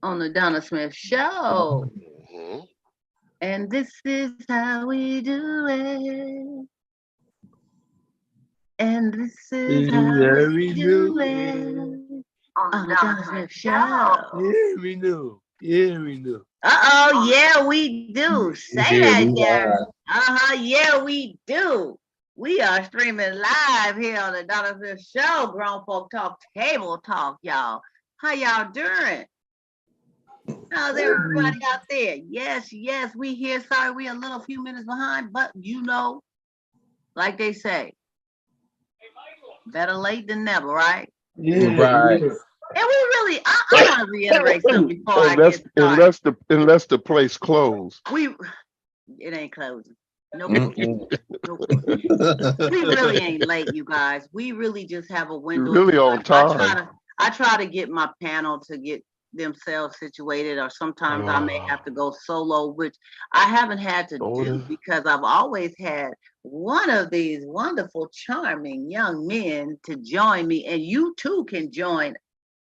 on the Donna Smith Show. Mhm. And this is how we do it. And this is how Yeah, we we do knew. it on the Yeah, Donna Smith Show. we knew. Yeah, we knew. Uh-oh, yeah, we do. Say Yeah, that, we Gary. lied. Yeah, we do. We are streaming live here on the Donna Smith Show. Grown Folk Talk, Table Talk, y'all. How y'all doing? How's everybody out there? Yes, yes, we here. Sorry, we a little few minutes behind, but you know, like they say, better late than never, right? Yeah, Right. yeah. And we really, I want to reiterate something before I get started. Unless the place closed. It ain't closing. Nope. Mm-mm. Nope. We really ain't late, you guys. We really just have a You're window of really on time. time. I try to get my panel to get themselves situated, or sometimes I may have to go solo, which I haven't had to do because I've always had one of these wonderful, charming young men to join me, and you too can join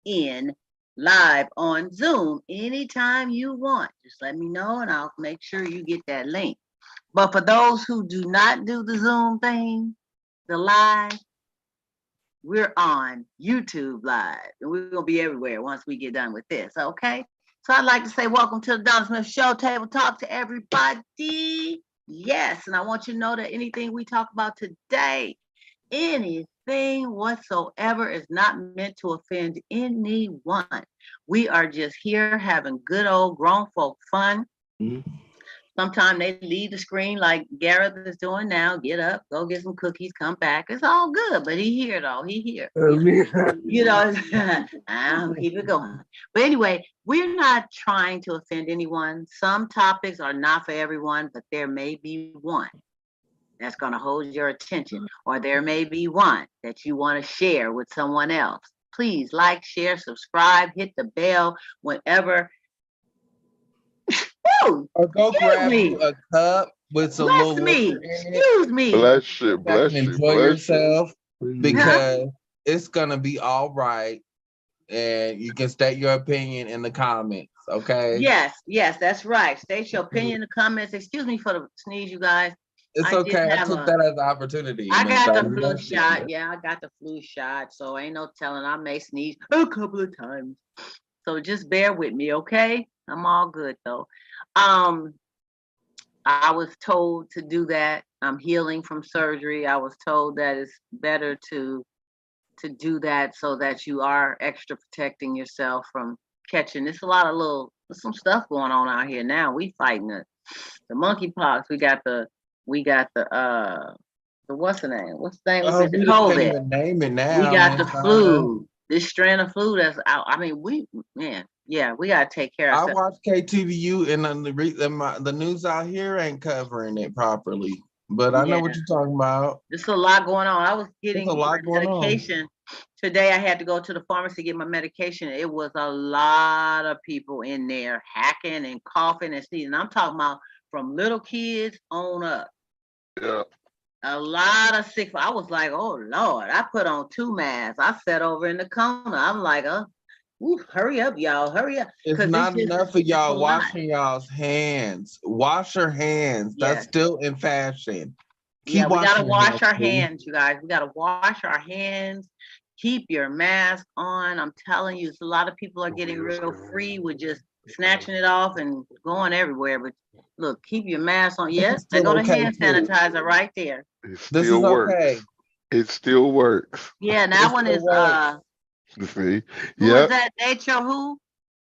in live on Zoom anytime you want. Just let me know and I'll make sure you get that link. But for those who do not do the Zoom thing, the live, we're on YouTube live. And we're going to be everywhere once we get done with this, okay? So I'd like to say welcome to the Donna Smith Show, Table Talk to everybody. Yes, and I want you to know that anything we talk about today, anything whatsoever is not meant to offend anyone. We are just here having good old grown folk fun. Sometimes they leave the screen like Gareth is doing now. Get up, go get some cookies, come back. It's all good, but he here though. He here. You know, I'll keep it going. But anyway, we're not trying to offend anyone. Some topics are not for everyone, but there may be one that's going to hold your attention, or there may be one that you want to share with someone else. Please like, share, subscribe, hit the bell whenever. Woo! Or go Excuse grab me. you a cup with some Bless little me. water in it. Excuse me. Bless you, Sit back and bless you, enjoy bless you. yourself Huh? because it's gonna be all right. And you can state your opinion in the comments, okay? Yes, yes, that's right. State your opinion in the comments. Excuse me for the sneeze, you guys. It's I did okay. I have took that as an opportunity. I Miss got the Donna. flu shot. Yeah, I got the flu shot. So ain't no telling. I may sneeze a couple of times. So just bear with me, okay? I'm all good though. Um, I was told to do that. I'm healing from surgery. I was told that it's better to do that so that you are extra protecting yourself from catching. It's a lot of there's some stuff going on out here now. We fighting the monkeypox. We got the what's the name? What's the name? Oh, With the we just can't COVID. even name it We now, got Miss the Donna. flu. This strand of flu that's out. I mean, we gotta take care of I ourselves. watch KTVU and the news out here ain't covering it properly. But I know Yeah, what you're talking about. there's a lot going on. I was There's getting a my lot going on. medication today. I had to go to the pharmacy to get my medication. It was a lot of people in there hacking and coughing and sneezing. I'm talking about from little kids on up. Yeah. A lot of sick. I was like, oh Lord. I put on 2 masks. I sat over in the corner. I'm like, hurry up, y'all. Hurry up. It's Because not enough of it's a y'all lot. washing y'all's hands. Wash your hands. That's Yes. still in fashion. Yeah, Keep we gotta washing your wash hands, our please. hands, you guys. We gotta wash our hands. Keep your mask on. I'm telling you, a lot of people are getting real free with just snatching it off and going everywhere. But look, keep your mask on. This Yes, is they still go to okay hand too. sanitizer right there. It This is still okay. works. It still works. Yeah, and It that one still is works. See? who is Yep. that? Nature who?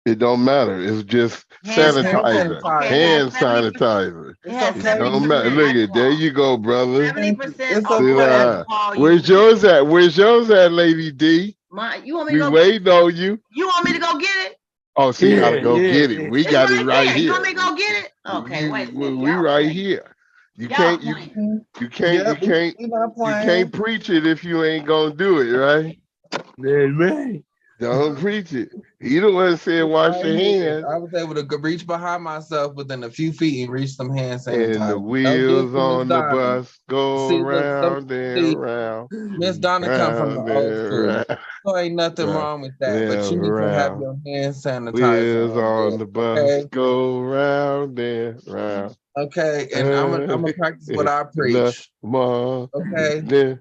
It don't matter. It's just Hand It's hand sanitizer. sanitizer. Okay, it has sanitizer. Hand 70%. sanitizer. It It's has It okay. don't matter. 70%. Look at there you go, brother. Thank you. 70% It's See okay. alcohol. Where's yours at? Where's yours at, Lady D? You want me to We go get it? waiting on you. You want me to go get it? Oh, she Yeah, gotta go get it. yeah. We It's got it right right there. You want here. me to go get it? Okay, wait a minute. We Y'all right playing. here. You Y'all can't playing. Yep, we not you playing. can't preach it if you ain't gonna do it, right? That's right. Don't preach it. You the one said wash your Right here. hands. I was able to reach behind myself within a few feet and reach some hand And the sanitizer. No diss wheels to Miss on the Donna. bus go See, look, round and see, round, Miss Donna come from the round old and school. round, So ain't nothing round wrong with that, but you and need to have round. your hand sanitizer Wheels on on there, the bus okay? go round and round. Okay, and I'm gonna practice what I The preach. more Okay, the-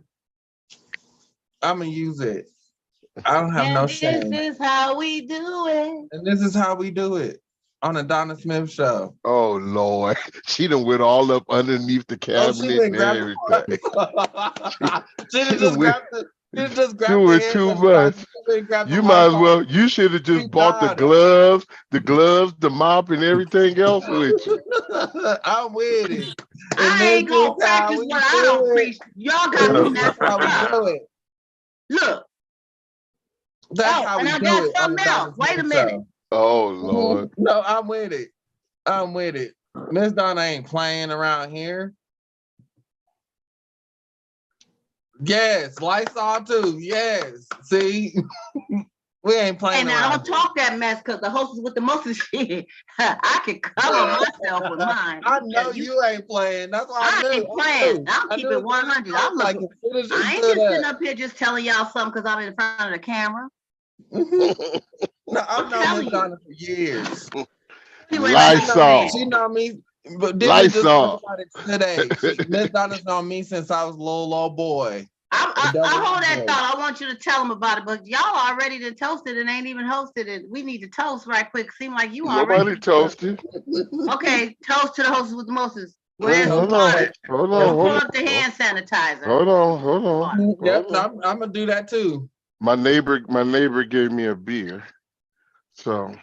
I'm gonna use it. I don't have no And this shame, is how we do it. and this is how we do it on the Donna Smith Show. oh Lord, she done went all up underneath the Oh, she cabinet went and grab everything. the. she She done done just went grabbed the. She just grabbed the doing hand too much. sanitizer. She went and grabbed the You might as Lysol. well. You should have She just bought Donna. the gloves, the mop, and everything else with you. I'm with it. And I this ain't gonna is how practice we what I do don't it. preach. Y'all got And me this is messed how we up. do it. Look. That's Oh, how and we I do got it on the something else. Donna Wait a Smith minute. Show. Oh Lord. No, I'm with it. I'm with it. Miss Donna ain't playing around here. Yes, Lysol too. Yes. See, we ain't playing And now around don't talk that mess because the hostess with the mostest shit. I can cover myself with mine. I know you ain't playing. That's why I I knew. ain't playing. I'll I keep knew it 100. I'm like looking. as soon as you I ain't stood just sitting up. up here just telling y'all something because I'm in front of the camera. No, I've I'm known telling Miss you. Donna for years. You ain't like a man. She Lysol. know me, but didn't we just talk Lysol. about it today? Miss Donna's known me since I was a little boy. I hold that thought. I want you to tell them about it, but y'all already done toasted and ain't even hosted it. We need to toast right quick. Seem like you already. Nobody toasted. Okay, toast to the hostess with the mostest. Hey, Where's the hold on. water? Hold Don't on. pull Hold up the on. hand sanitizer. Hold on. Hold on. Yep, Hold on. I'm gonna do that too. My neighbor gave me a beer. So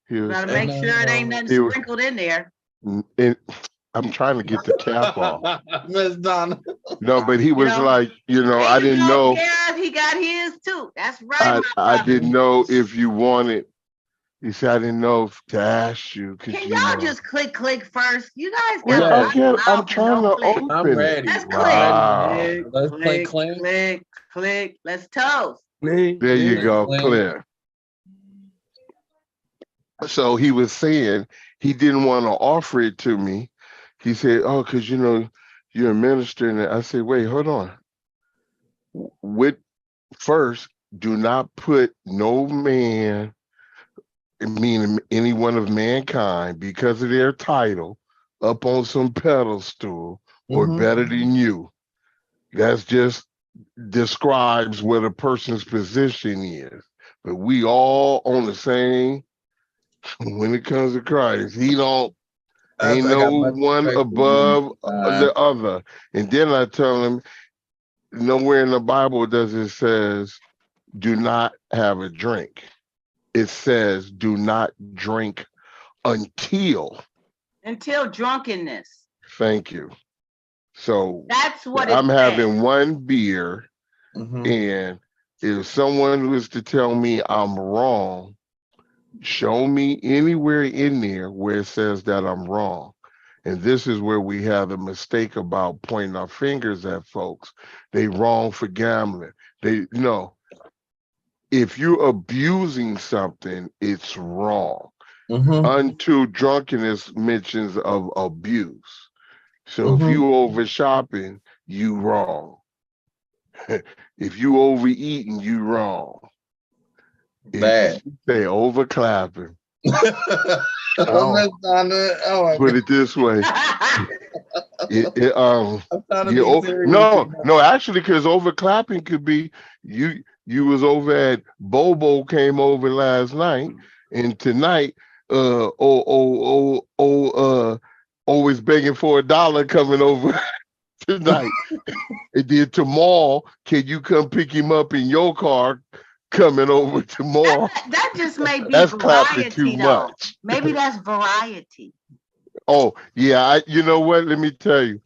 he You was better make sure it ain't nothing he was sprinkled in there. it, I'm trying to get the cap off. Miss Donna. No, but he You was know, like, I there you didn't go, know. Gareth. He got his too. That's right, I my brother. didn't know if you wanted. He said, I didn't know if to ask you because Can you y'all know. just click first? You guys Well, got a Yes. lot of I'm mouth and trying don't to click. I'm open it. ready. Let's I'm click. ready. Wow. Let's play clink. Click. Let's toast. There you go, Clink. clear. So he was saying he didn't want to offer it to me. He said, "Oh, because you're a minister." And I said, "Wait, hold on. With first, do not put no man, meaning any one of mankind, because of their title, up on some pedestal or Mhm. better than you. That's just describes what a person's position is. But we all on the same when it comes to Christ. He don't ain't I no got much one respect for you. above the other. And then I tell him nowhere in the Bible does it says do not have a drink. It says do not drink until. Drunkenness. Thank you. So That's what it I'm says. having one beer, Mhm. and if someone was to tell me I'm wrong, show me anywhere in there where it says that I'm wrong. And this is where we have the mistake about pointing our fingers at folks. They wrong for gambling. They no. If you're abusing something, it's wrong. Mhm. Unto drunkenness mentions of abuse. So if Mhm. you over shopping, you wrong. If you overeating, you wrong. Bad. If you say over clapping, Oh, Miss Donna. Oh, my put God. it this way. I'm trying to be serious. No, actually, because overclapping could be you was over at Bobo came over last night, and tonight, always begging for $1 coming over tonight. And then tomorrow, can you come pick him up in your car coming over tomorrow? That just may be That's clapping too variety, though. much. Maybe that's variety. Oh yeah, you know what? Let me tell you.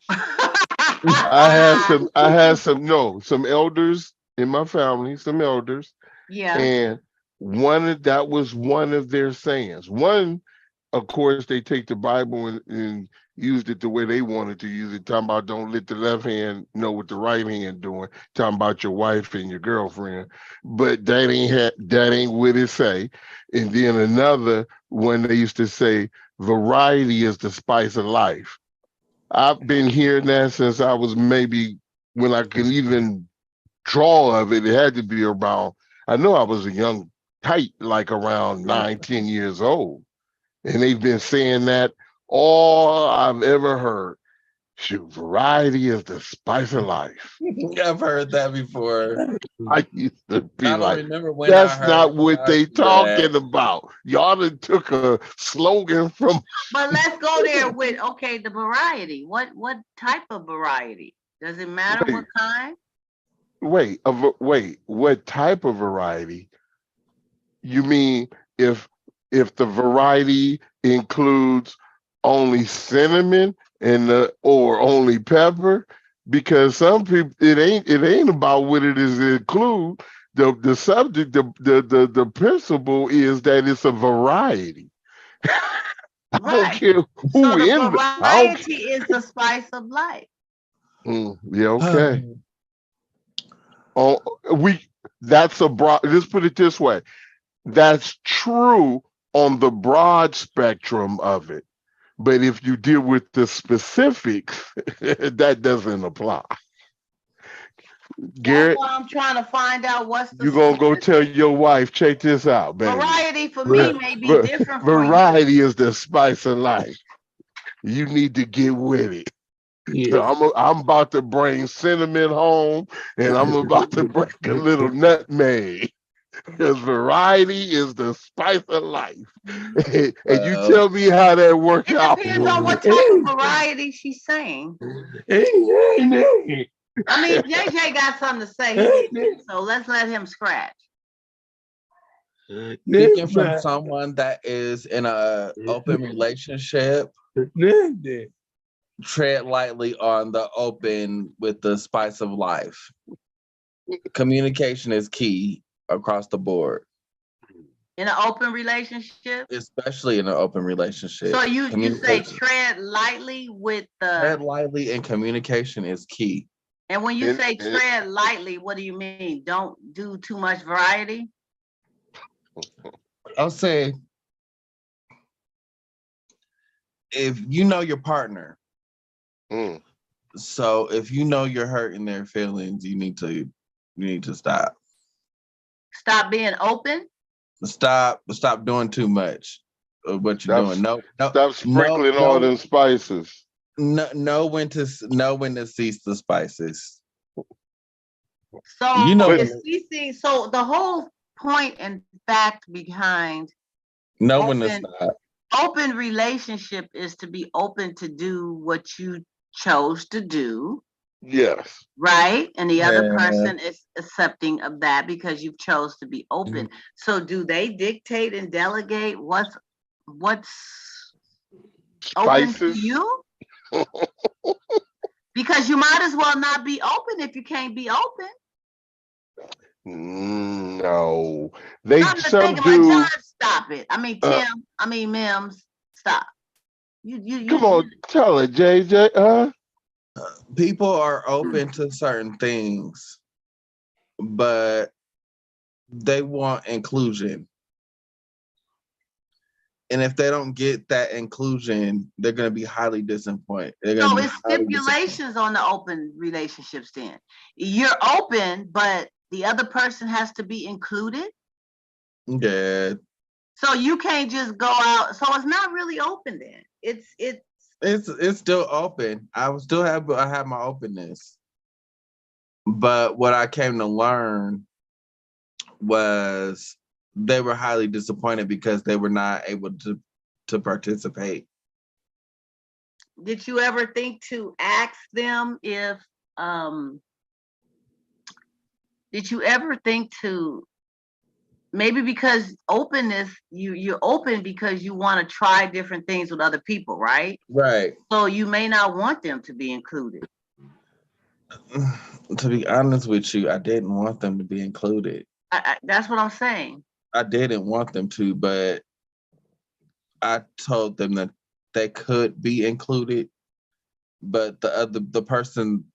I had some elders in my family, some elders, Yeah. and that was one of their sayings. One of course, they take the Bible and used it the way they wanted to use it. Talking about don't let the left hand know what the right hand doing. Talking about your wife and your girlfriend, but that ain't what it say. And then another one they used to say, variety is the spice of life. I've been hearing that since I was maybe when I could even draw of it. It had to be around. I know I was a young kite, like around 9, 10 years old. And they've been saying that all I've ever heard. Shoot, variety is the spice of life. I've heard that before. I used to be I don't like, remember when I that's heard not what they that. talking about. Y'all done took a slogan from. But let's go there with, okay, the variety. What type of variety? Does it matter what kind? Wait, what type of variety? You mean if the variety includes only cinnamon and or only pepper? Because some people it ain't about what it is include. The subject, the principle is that it's a variety. I don't Right. care who So the in the I don't variety is the spice of life. yeah, okay. Oh, that's a broad, let's put it this way. That's true on the broad spectrum of it. But if you deal with the specifics, that doesn't apply. That's Garrett, why I'm trying to find out what's the you're gonna go tell specific. your wife, check this out, baby. Variety for me may be different for you. Variety is the spice of life. You need to get with it. So Yeah. I'm about to bring cinnamon home, and I'm about to bring a little nutmeg. Because variety is the spice of life. And you tell me how that worked It out. depends on what type of variety she's saying. I mean, JJ got something to say, so let's let him scratch. Speaking from someone that is in a open relationship, tread lightly on the open with the spice of life. Communication is key across the board. In an open relationship? Especially in an open relationship. So you say tread lightly with the... Tread lightly and communication is key. And when you say tread lightly, what do you mean? Don't do too much variety? I'll say, if you know your partner, so if you know you're hurting their feelings, you need to stop. Stop being open? Stop doing too much of what you're doing. No, stop sprinkling all them spices. Know when to cease the spices. So you know, ceasing. So the whole point and fact behind when to stop. Open relationship is to be open to do what you chose to do. Yes. Right? And the other person is accepting of that because you chose to be open. So do they dictate and delegate what's open to you? Because you might as well not be open if you can't be open. No. They some do. John, stop it. I mean, Tim, Mims, stop. You come on, tell it, JJ. People are open to certain things, but they want inclusion. And if they don't get that inclusion, they're going to be highly disappointed. So it's stipulations on the open relationships then. You're open, but the other person has to be included? Yeah. So you can't just go out. So it's not really open then. It's still open. I have my openness. But what I came to learn was they were highly disappointed because they were not able to participate. Did you ever think to ask them if did you ever think to maybe because openness, you're open because you want to try different things with other people, right? Right. So you may not want them to be included. To be honest with you, I didn't want them to be included. That's what I'm saying. I didn't want them to, but I told them that they could be included, but the person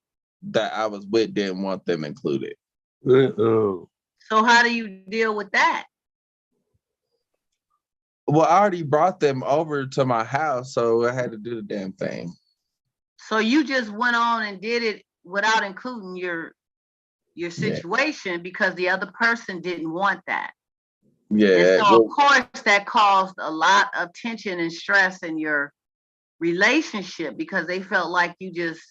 that I was with didn't want them included. Uh-oh. So how do you deal with that? Well, I already brought them over to my house, so I had to do the damn thing. So you just went on and did it without including your situation because the other person didn't want that. Yeah. And so of course that caused a lot of tension and stress in your relationship because they felt like you just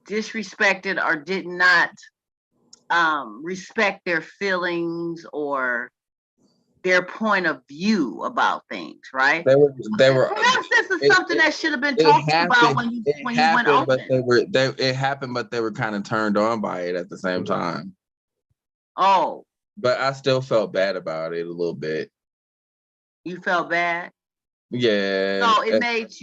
disrespected or did not respect their feelings or their point of view about things, right? They were. Perhaps this is something that should have been talked about when you went open. But it happened, but they were kind of turned on by it at the same time. Oh. But I still felt bad about it a little bit. You felt bad? Yeah. So it made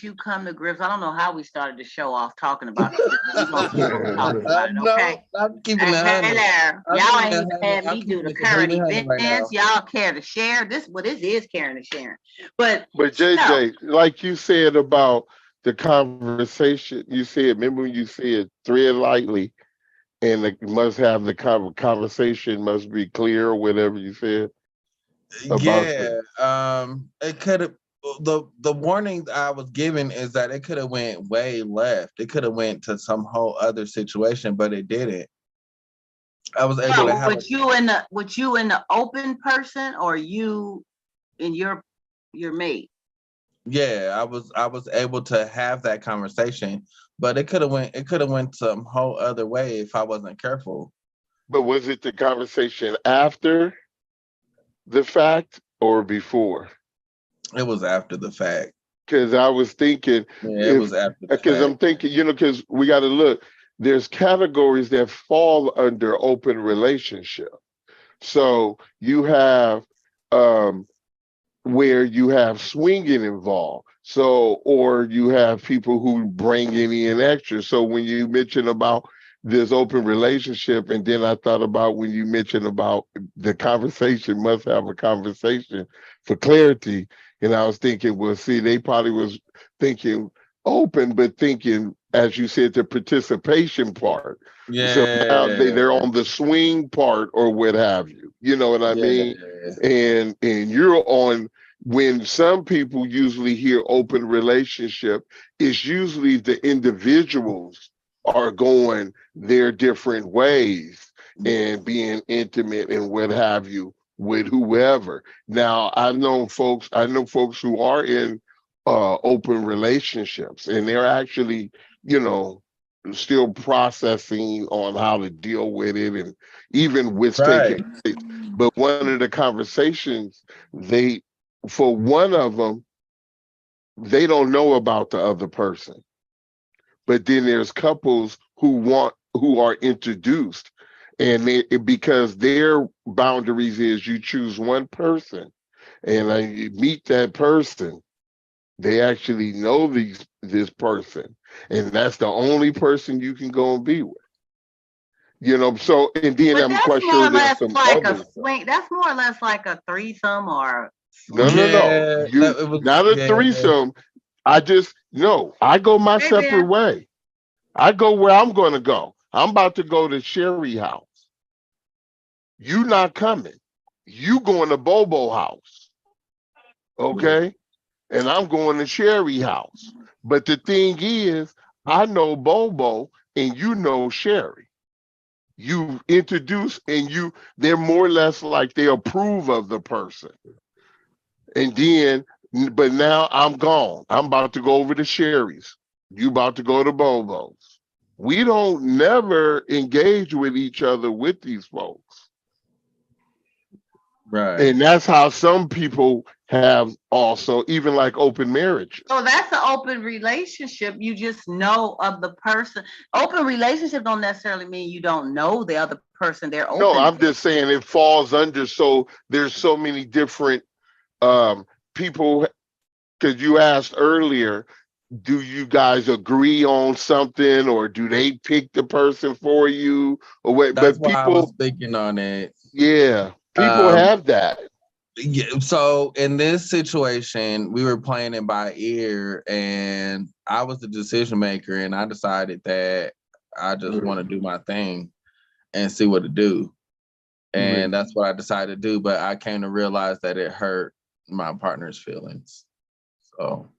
you come to grips. I don't know how we started the show off talking about this, but we're gonna keep on talking about it, okay? No, I'm keeping it hello. Y'all ain't had me do the current events. Right y'all care to share. This is caring and sharing. But JJ, like you said about the conversation, you said, remember when you said thread lightly and it must have the conversation must be clear or whatever you said? It could have the warning I was given is that it could have went way left. It could have went to some whole other situation, but it didn't. I was able to have with you in the open person or you and your mate? Yeah, I was able to have that conversation, but it could have went some whole other way if I wasn't careful. But was it the conversation after the fact or before? It was after the fact. Because I was thinking, it was after the fact. Because I'm thinking, because we got to look. There's categories that fall under open relationship. So you have where you have swinging involved. So, or you have people who bring in extra. So when you mention about this open relationship, and then I thought about when you mentioned about the conversation must have a conversation for clarity. And I was thinking, well, see, they probably was thinking open, but thinking, as you said, the participation part. Yeah. So now they're on the swing part or what have you. You know what I mean? And you're on, when some people usually hear open relationship, it's usually the individuals are going their different ways and being intimate and what have you with whoever. Now, I know folks who are in open relationships and they're actually, still processing on how to deal with it and even with taking place. But one of the conversations, for one of them, they don't know about the other person. But then there's couples who are introduced, and because their boundaries is you choose one person, and you meet that person, they actually know this person, and that's the only person you can go and be with. So and then I'm quite sure there's some like other a swing. That's more or less like a threesome or no. Not a threesome. I go my separate way. I go where I'm going to go. I'm about to go to Sherry house. You not coming. You going to Bobo house. Okay? And I'm going to Sherry house. But the thing is, I know Bobo and you know Sherry. You introduce and they're more or less like they approve of the person. And then, but now I'm gone. I'm about to go over to Sherry's. You about to go to Bobo's. We don't never engage with each other with these folks. Right. And that's how some people have also, even like open marriages. So that's an open relationship. You just know of the person. Open relationship don't necessarily mean you don't know the other person. They're open. No, I'm just saying it falls under. So there's so many different people, because you asked earlier, do you guys agree on something or do they pick the person for you or what? That's why I was speaking on it. Yeah, people have that. Yeah, so in this situation, we were playing it by ear, and I was the decision maker, and I decided that I just want to do my thing and see what it do. And that's what I decided to do. But I came to realize that it hurt my partner's feelings. So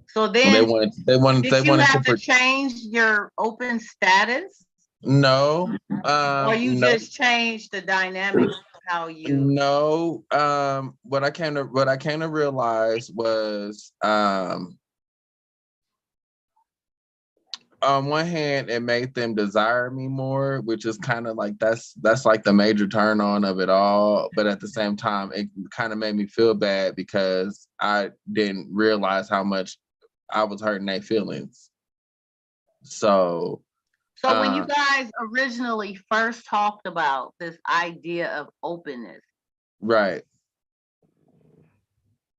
So they then, wanted did you have to change your open status, no, or you no. just changed the dynamics of how you? No, what I came to realize was, on one hand, it made them desire me more, which is kind of like that's like the major turn on of it all. But at the same time, it kind of made me feel bad because I didn't realize how much I was hurting their feelings. So When you guys originally first talked about this idea of openness, right.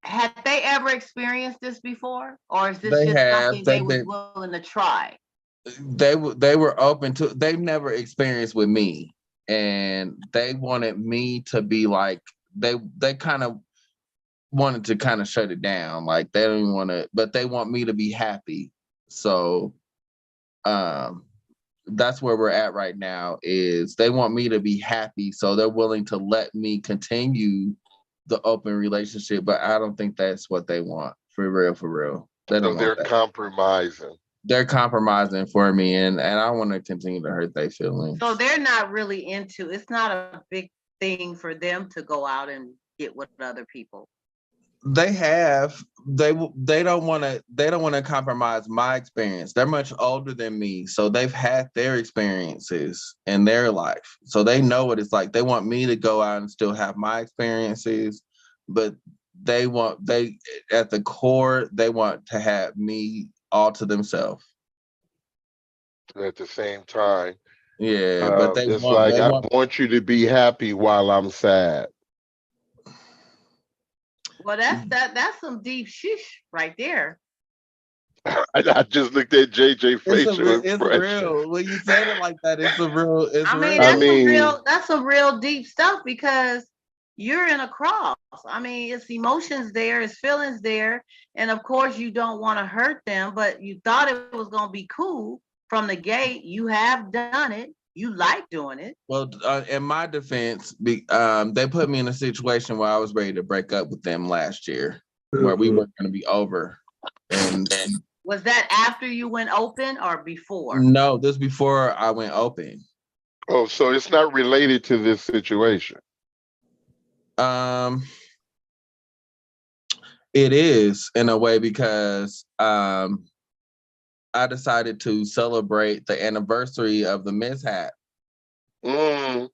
had they ever experienced this before, or is this They just have. something they were willing to try? They were open to. They've never experienced with me, and they wanted me to be like they kind of wanted to kind of shut it down. Like they don't even want to, but they want me to be happy. So that's where we're at right now, is they want me to be happy, so they're willing to let me continue the open relationship, but I don't think that's what they want. For real, they don't So want they're that. compromising. They're compromising for me, and I want to continue to hurt their feelings. So they're not really into, it's not a big thing for them to go out and get with other people. They don't want to compromise my experience. They're much older than me, so they've had their experiences in their life, so they know what it's like. They want me to go out and still have my experiences, but they at the core, they want to have me all to themselves. At the same time, Yeah, but it's like, I want you to be happy while I'm sad. Well, that's some deep shish right there. I just looked at JJ facial It's expression. real. When you said it like that, it's real. I mean, that's some real deep stuff, because you're in a cross. I mean, it's emotions there, it's feelings there, and of course you don't want to hurt them, but you thought it was going to be cool from the gate. You have done it. You like doing it. Well, in my defense, they put me in a situation where I was ready to break up with them last year, where we were going to be over. And was that after you went open or before? No, this before I went open. Oh, so it's not related to this situation. It is, in a way, because I decided to celebrate the anniversary of the mishap. So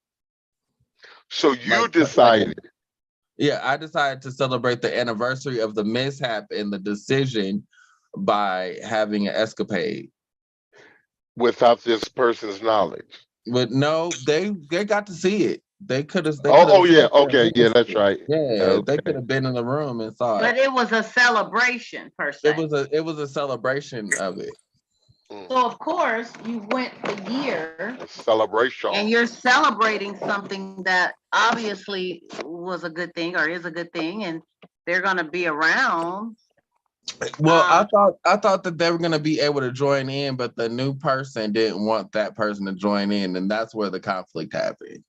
you decided. Yeah, I decided to celebrate the anniversary of the mishap and the decision by having an escapade. Without this person's knowledge. But no, they got to see it. They could have. Yeah, okay, yeah, that's right. Yeah, okay. They could have been in the room and saw it. But it was a celebration per se. It was a celebration of it. So of course you went a year. A celebration. And you're celebrating something that obviously was a good thing or is a good thing, and they're gonna be around. Well, I thought that they were gonna be able to join in, but the new person didn't want that person to join in, and that's where the conflict happened.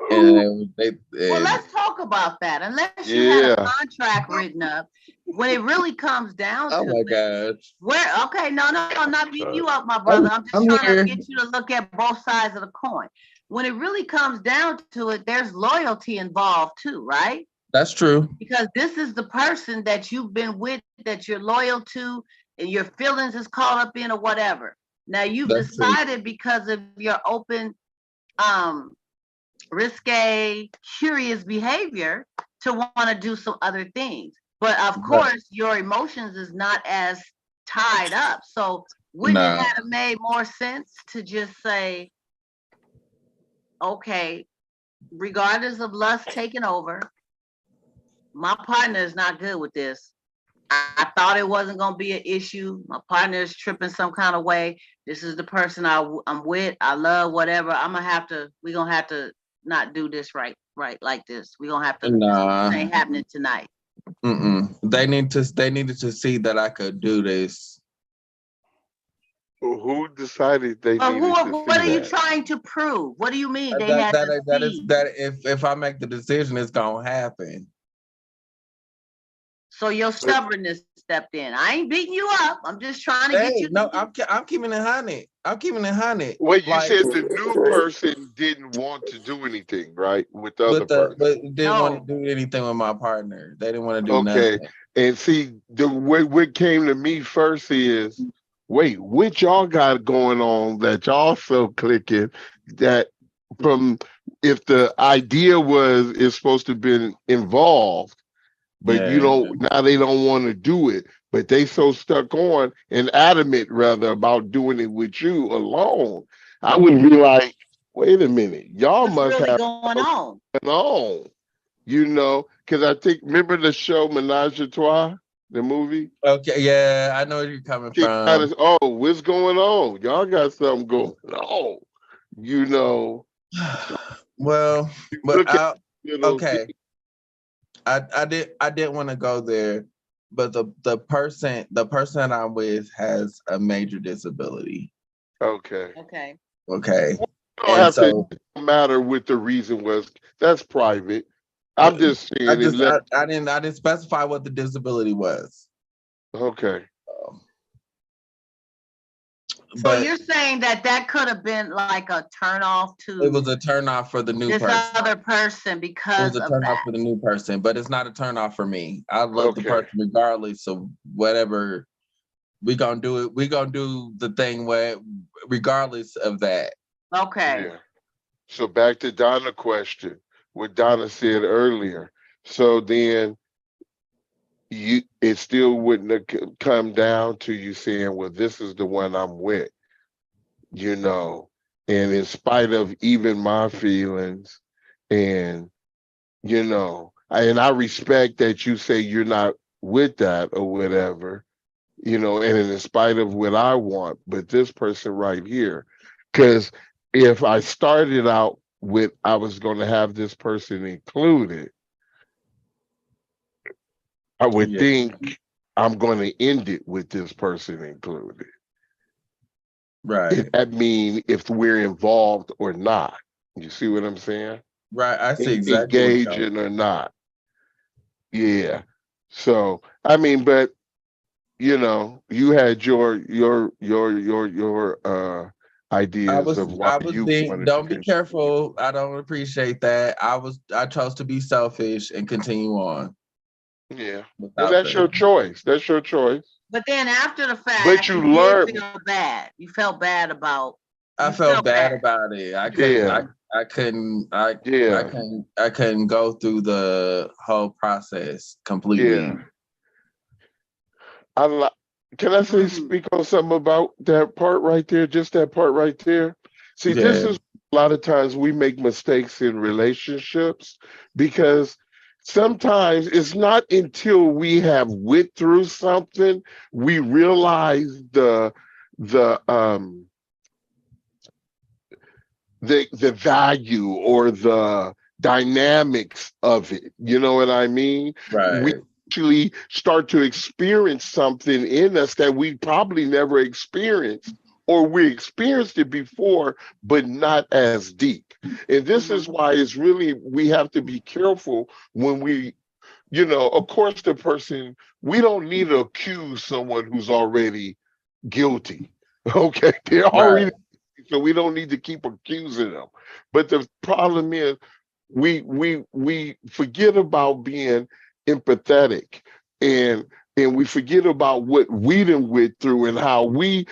Well, let's talk about that. Unless you had a contract written up, when it really comes down to my gosh. I'm not beating you up, my brother. I'm just trying to get you to look at both sides of the coin. When it really comes down to it, there's loyalty involved too, right? That's true. Because this is the person that you've been with, that you're loyal to, and your feelings is caught up in or whatever. Now you've decided because of your open, risque, curious behavior to want to do some other things. But of course, your emotions is not as tied up. So wouldn't it have made more sense to just say, okay, regardless of lust taking over, my partner is not good with this. I thought it wasn't going to be an issue. My partner is tripping some kind of way. This is the person I'm with. I love, whatever. We're going to have to not do this right like this. We're gonna have to, Nah. this ain't happening tonight. They needed to see that I could do this. Who decided they But needed to see what are you that? trying to prove? What do you mean they had to see? That if I make the decision, it's gonna happen. So your stubbornness stepped in. I ain't beating you up. I'm just trying to get you. No, I'm keeping it 100. I'm keeping it 100. Wait, you Like, said the new person didn't want to do anything, right? With the other person. but didn't want to do anything with my partner. They didn't want to do Okay. nothing. And see, what came to me first is, wait, what y'all got going on that y'all so clicking that from if the idea was it's supposed to be involved, but you don't, now they don't want to do it, but they so stuck on and adamant rather about doing it with you alone. I would be like, wait a minute, y'all What's must really have going on? on, you know, because I think, remember the show Menage a Trois, the movie? Okay, yeah, I know where you're coming from. Oh, what's going on? Y'all got something going on, you know. Well, but Look at, you know, okay. I didn't want to go there, but the person that I'm with has a major disability. okay. Okay. Okay. You don't have to matter what the reason was. That's private. I'm just saying. I didn't specify what the disability was. Okay. So you're saying that could have been like a turn off to. It was a turn off for the new person. This other person because it was a turn off for the new person, but it's not a turn off for me. I love the person regardless of whatever. We gonna do it. We gonna do the thing where, regardless of that. Okay. Yeah. So back to Donna's question, what Donna said earlier. So then it still wouldn't have come down to you saying, well, this is the one I'm with, you know, and in spite of even my feelings and, you know, and I respect that you say you're not with that or whatever, you know, and in spite of what I want, but this person right here, because if I started out with, I was going to have this person included, I would think I'm going to end it with this person included. Right. That mean if we're involved or not. You see what I'm saying? Right. I see exactly. Engaging or not. Yeah. So I mean, but you know, you had your ideas of why you wanted don't to be careful. I don't appreciate that. I chose to be selfish and continue on. Yeah. And that's your choice. That's your choice. But then after the fact, but you learned. Feel bad. You felt bad about. I felt bad about it. I couldn't go through the whole process completely. Yeah. Can I say speak on something about that part right there? Just that part right there. See, this is a lot of times we make mistakes in relationships because sometimes it's not until we have went through something we realize the value or the dynamics of it. You know what I mean? Right. We actually start to experience something in us that we probably never experienced, or we experienced it before, but not as deep. And this is why it's really, we have to be careful when we, you know, of course, the person, we don't need to accuse someone who's already guilty. Okay. They're already, so we don't need to keep accusing them. But the problem is we forget about being empathetic and we forget about what we done went through and how it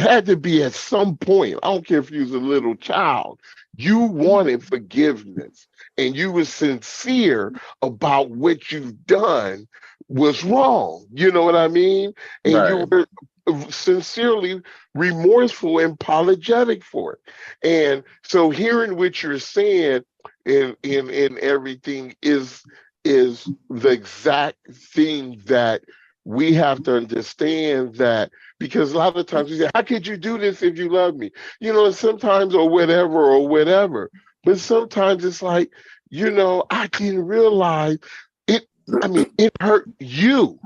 had to be at some point. I don't care if you was a little child, you wanted forgiveness and you were sincere about what you've done was wrong. You know what I mean? And you were sincerely remorseful and apologetic for it. And so hearing what you're saying in everything is the exact thing that we have to understand, that because a lot of times we say, how could you do this if you love me? You know, sometimes or whatever. But sometimes it's like, I didn't realize it. I mean, it hurt you.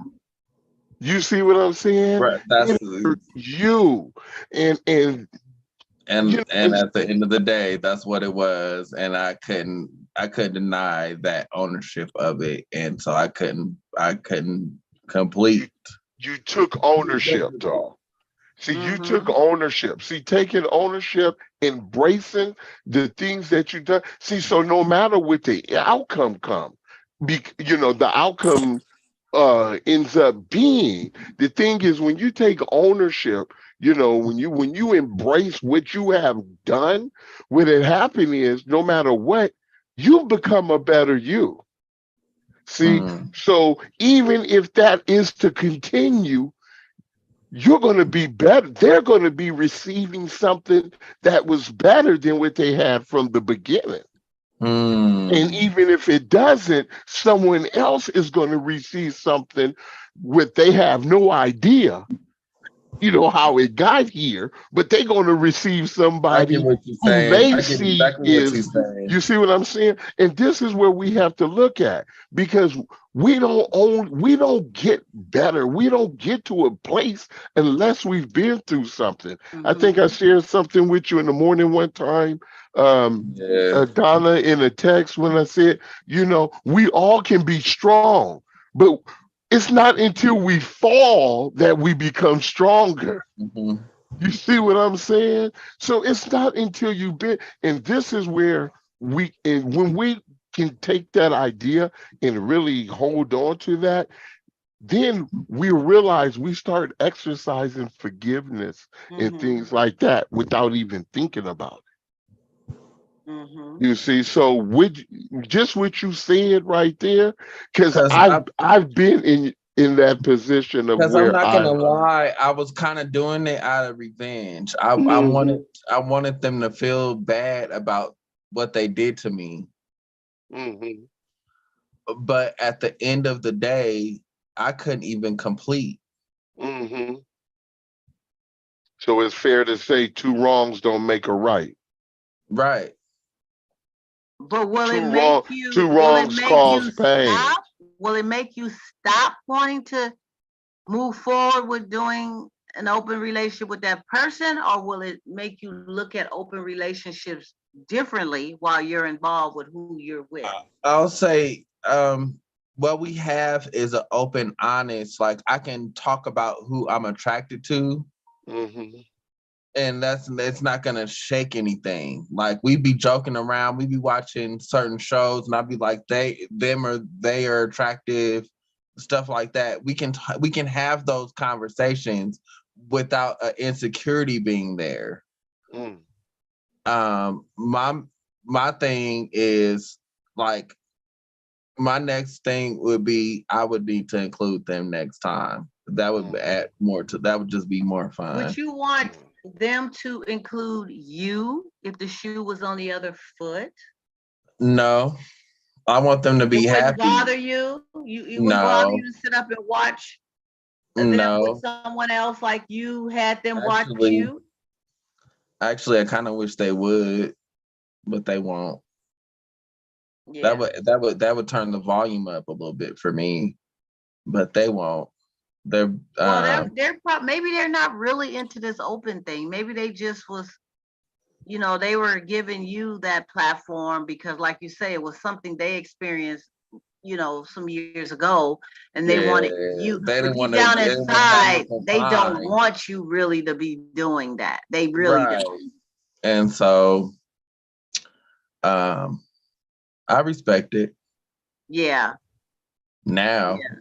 You see what I'm saying? Right. That's It hurt you. And and at the end of the day, that's what it was. And I couldn't deny that ownership of it. And so I couldn't complete. you took ownership though. See, you took ownership. See, taking ownership, embracing the things that you done. See, so no matter what the outcome the outcome ends up being. The thing is, when you take ownership, when you embrace what you have done, what had happened is, no matter what, you become a better you. See, so even if that is to continue, you're going to be better. They're going to be receiving something that was better than what they had from the beginning. And even if it doesn't, someone else is going to receive something what they have no idea, how it got here, but they're going to receive I somebody get what you're who saying. they I get see exactly what you're is, saying. you see what I'm saying? And this is where we have to look at, because we don't get better. We don't get to a place unless we've been through something. I think I shared something with you in the morning one time, Yeah. Donna, in a text, when I said, we all can be strong, but it's not until we fall that we become stronger. Mhm. You see what I'm saying? So it's not until you've been, and this is where and when we can take that idea and really hold on to that, then we realize we start exercising forgiveness and things like that without even thinking about it. You see, so just what you said right there, because Because I've been in that position of I'm where not gonna lie, I was kind of doing it out of revenge. I Mhm, wanted them to feel bad about what they did to me. mhm. But at the end of the day, I couldn't even complete. Hmm. So it's fair to say two wrongs don't make a right. Right. But Two will it wrongs make cause you pain. stop? Will it make you stop wanting to move forward with doing an open relationship with that person, or will it make you look at open relationships differently while you're involved with who you're with? I'll say what we have is an open, honest, like I can talk about who I'm attracted to, Hmm. and that's not gonna shake anything. Like we be joking around, we be watching certain shows, and I'd be like, they are attractive, stuff like that. We can have those conversations without an insecurity being there. Mm. My thing is like my next thing would be I would need to include them next time. That would add more to that would just be more Would fun. you want them to include you if the shoe was on the other foot? No, I want them to It be wouldn't happy. bother you. It wouldn't bother No, you to sit up and watch them with no. someone else like you had them watch Actually, you. I kind of wish they would, but they won't. Yeah. That would turn the volume up a little bit for me, but they won't. They're Well, maybe they're not really into this open thing. Maybe they just was, they were giving you that platform because, like you say, it was something they experienced, some years ago, and they yeah. wanted you. They But didn't deep want to. down They didn't want to have no inside, they don't confined. want you really to be doing that. They really Right. don't. And so, um, I respect it Yeah. now. Yeah.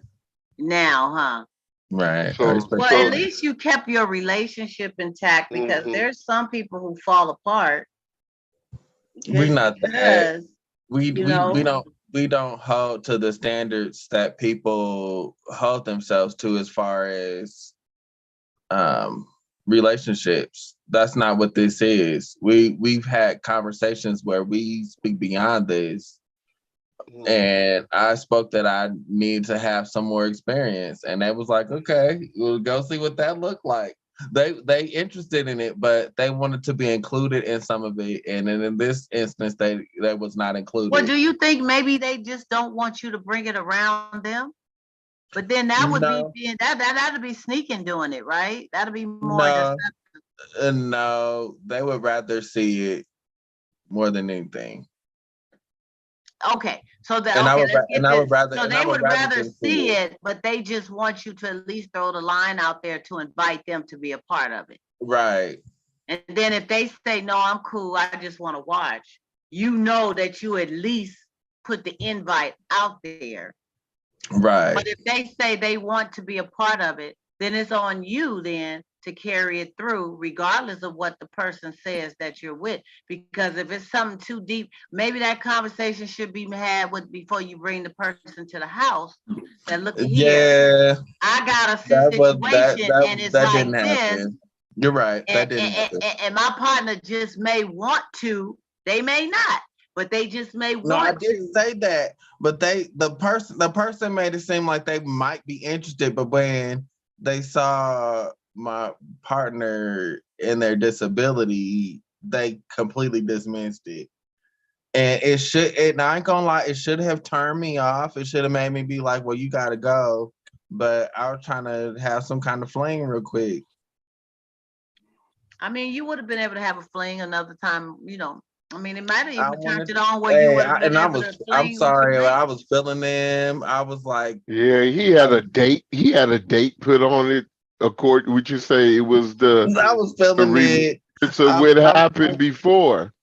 Now, huh? Right. I So, respect Well, it at so, now. least you kept your relationship intact because hmm there's some people who fall apart We just not that. because, We you we we know. don't we don't hold to the standards that people hold themselves to as far as um relationships. That's not what this is. We've had conversations where we speak beyond this, and I spoke that I need to have some more experience, and they was like, okay, we'll go see what that looked like. they interested in it, but they wanted to be included in some of it, and then in this instance, they was not included. Well, do you think maybe they just don't want you to bring it around them? But then that would No. be that'd be sneaking doing it, right? That'd be more No, no, they would rather see it more than anything. Okay, so that And I okay, would, let's get and I this. would rather, So and they I would would rather them see it, but they just want you to at least throw the line out there to invite them to be a part of it. Right. And then if they say, no, I'm cool, I just want to watch, you know that you at least put the invite out there. Right. But if they say they want to be a part of it, then it's on you then to carry it through, regardless of what the person says that you're with. Because if it's something too deep, maybe that conversation should be had with before you bring the person to the house. And look here, I got a situation and it's that like didn't this. happen. You're right. That didn't happen. And my partner just may want to, they may not, but they just may want to. No, I didn't say that, but the person made it seem like they might be interested, but when they saw my partner and their disability, they completely dismissed it. And and I ain't gonna lie, it should have turned me off. It should have made me be like, well, you gotta go. But I was trying to have some kind of fling real quick. I mean, you would have been able to have a fling another time, you know. I mean, it might have even turned it on where you would have been able to fling. I'm sorry, I was feeling them. I was like, yeah, he had a date. He had a date put on it. According, would you say it was the? I was feeling it. So what happened before?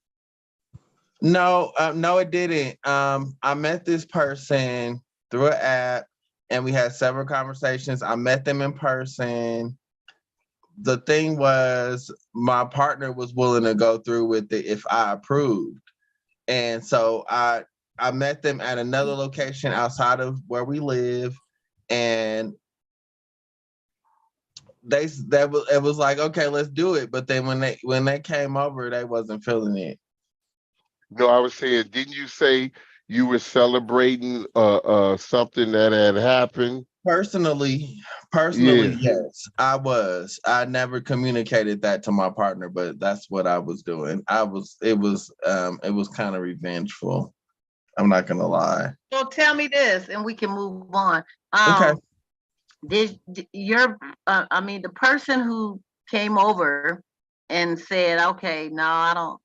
No, no, it didn't. I met this person through an app, and we had several conversations. I met them in person. The thing was, my partner was willing to go through with it if I approved, and so I met them at another location outside of where we live, and it was like, okay, let's do it. But then when they came over, they wasn't feeling it. No, I was saying, didn't you say you were celebrating something that had happened? Personally, yes, I was. I never communicated that to my partner, but that's what I was doing. It was kind of revengeful. I'm not gonna lie. So tell me this, and we can move on. Okay. Did the person who came over and said, okay, no,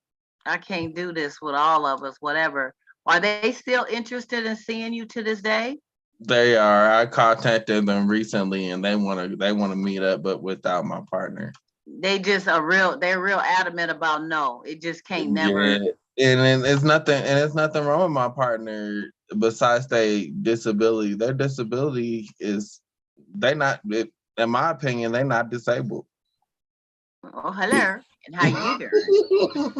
I can't do this with all of us, whatever. Are they still interested in seeing you to this day? They are. I contacted them recently, and they want to meet up, but without my partner. They're real adamant about no. It just can't never. Yeah. And it's nothing wrong with my partner besides their disability. Their disability is in my opinion, they're not disabled. Oh, hello. And how you doing?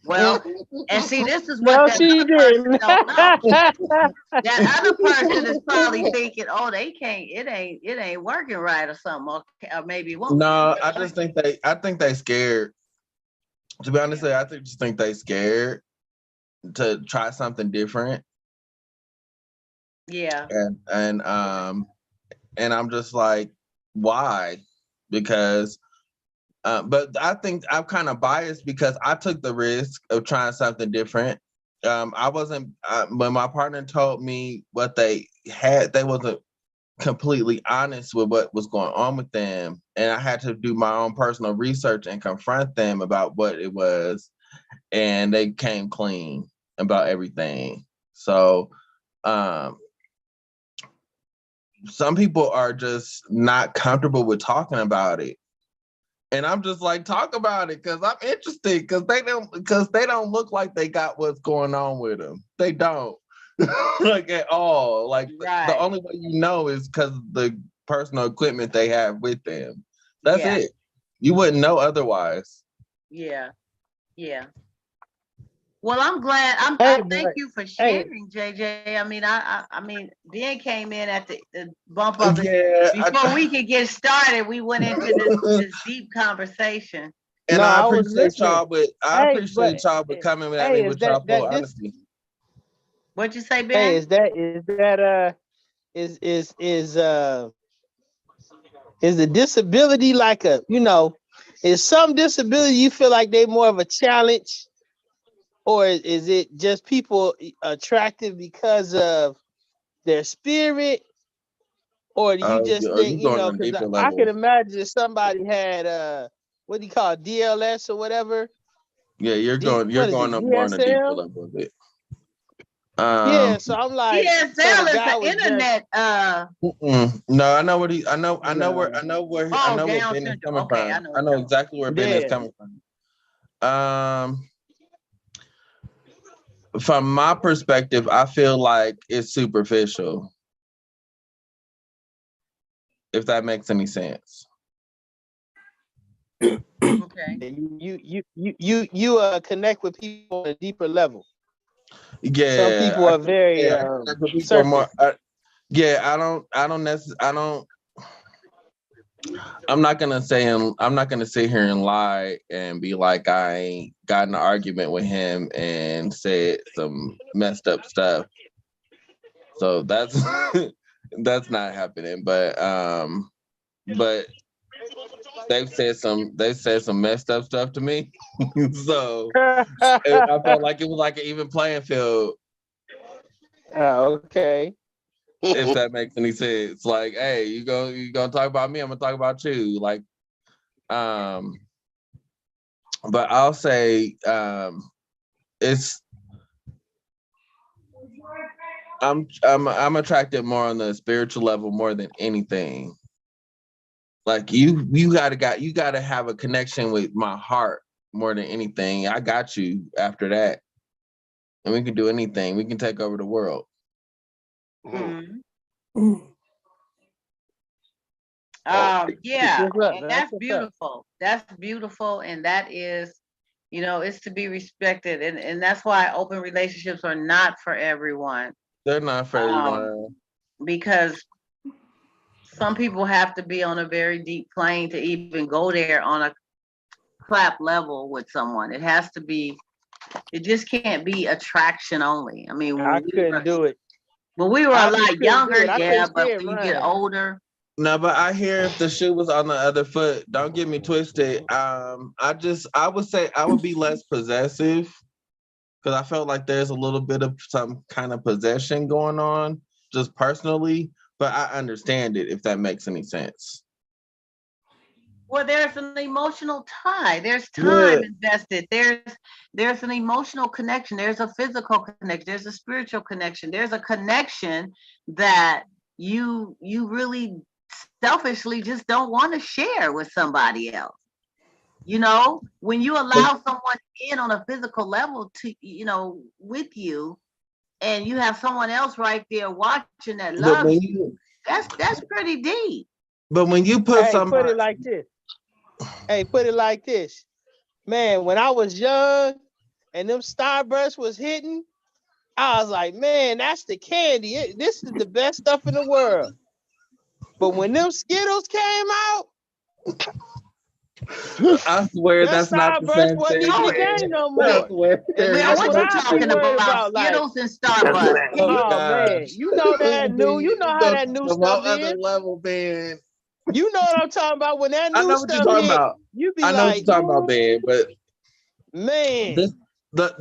Well, and see, this is what that other person don't know. That other person is probably thinking, "Oh, they can't. It ain't working right, or something, or maybe it won't." No, I think they scared. To be honest, I just think they scared to try something different. Yeah. And I'm just like, why? Because. But I think I'm kind of biased because I took the risk of trying something different. I wasn't, when my partner told me what they had, they wasn't completely honest with what was going on with them. And I had to do my own personal research and confront them about what it was. And they came clean about everything. So some people are just not comfortable with talking about it. And I'm just like, talk about it, because I'm interested, because they don't look like they got what's going on with them. They don't. Like at all. Like the only way you know is because the personal equipment they have with them. That's it. You wouldn't know otherwise. Yeah. Yeah. Well, I'm glad. Thank you for sharing, JJ. I mean, Ben came in at the bump of it. Before we could get started, we went into this deep conversation. And no, I appreciate y'all, but I appreciate y'all for coming at me with y'all full honesty. What'd you say, Ben? Hey, Is the disability like a, is some disability you feel like they more of a challenge, or is it just people attracted because of their spirit, or do you just You think, going on a because deeper I can level. imagine if somebody had what do you call it, DLS or whatever? Yeah, you're What is going it, up more on a deeper DSM? level of it. Yeah, so I'm like, so the DSL is guy the was just internet. No, I know what he. I Oh, know where Down Ben is syndrome. coming Okay, I from. know I what know you're talking exactly where Ben is yeah. coming from. From my perspective, I feel like it's superficial. If that makes any sense. about. Okay. You connect with people on a deeper level. Yeah, Some people are very I connect with people more. surface. I'm not gonna sit here and lie and be like I ain't got in an argument with him and said some messed up stuff. So that's that's not happening. But they've said some messed up stuff to me. So I felt like it was like an even playing field. Okay. If that makes any sense. Like, hey, you gonna talk about me, I'm gonna talk about you. Like, but I'll say it's I'm attracted more on the spiritual level more than anything. Like you gotta have a connection with my heart more than anything. I got you after that. And we can do anything. We can take over the world. Mm-hmm. Yeah, and that's beautiful. That's beautiful, and that is, it's to be respected, and that's why open relationships are not for everyone. They're not for everyone. Because some people have to be on a very deep plane to even go there on a clap level with someone. It just can't be attraction only. I mean, I couldn't do it. When we were a lot younger, yeah, but when you get older. No, but I hear if the shoe was on the other foot, don't get me twisted. I would say I would be less possessive because I felt like there's a little bit of some kind of possession going on just personally, but I understand it if that makes any sense. Well, there's an emotional tie. There's time invested. There's an emotional connection. There's a physical connection. There's a spiritual connection. There's a connection that you really selfishly just don't want to share with somebody else. When you allow someone in on a physical level to, with you, and you have someone else right there watching that loves you, that's pretty deep. But when you put somebody, put it like this. Hey, put it like this. Man, when I was young and them Starbursts was hitting, I was like, man, that's the candy. This is the best stuff in the world. But when them Skittles came out, I swear that's not the same thing. Wasn't even the game no more. That's what I'm talking about. Skittles and Starbucks. Oh man, you know that new. You know how that new stuff is. Other level, man. You know what I'm talking about. When that new stuff hit, you be I know like, what you're talking about, man. But man,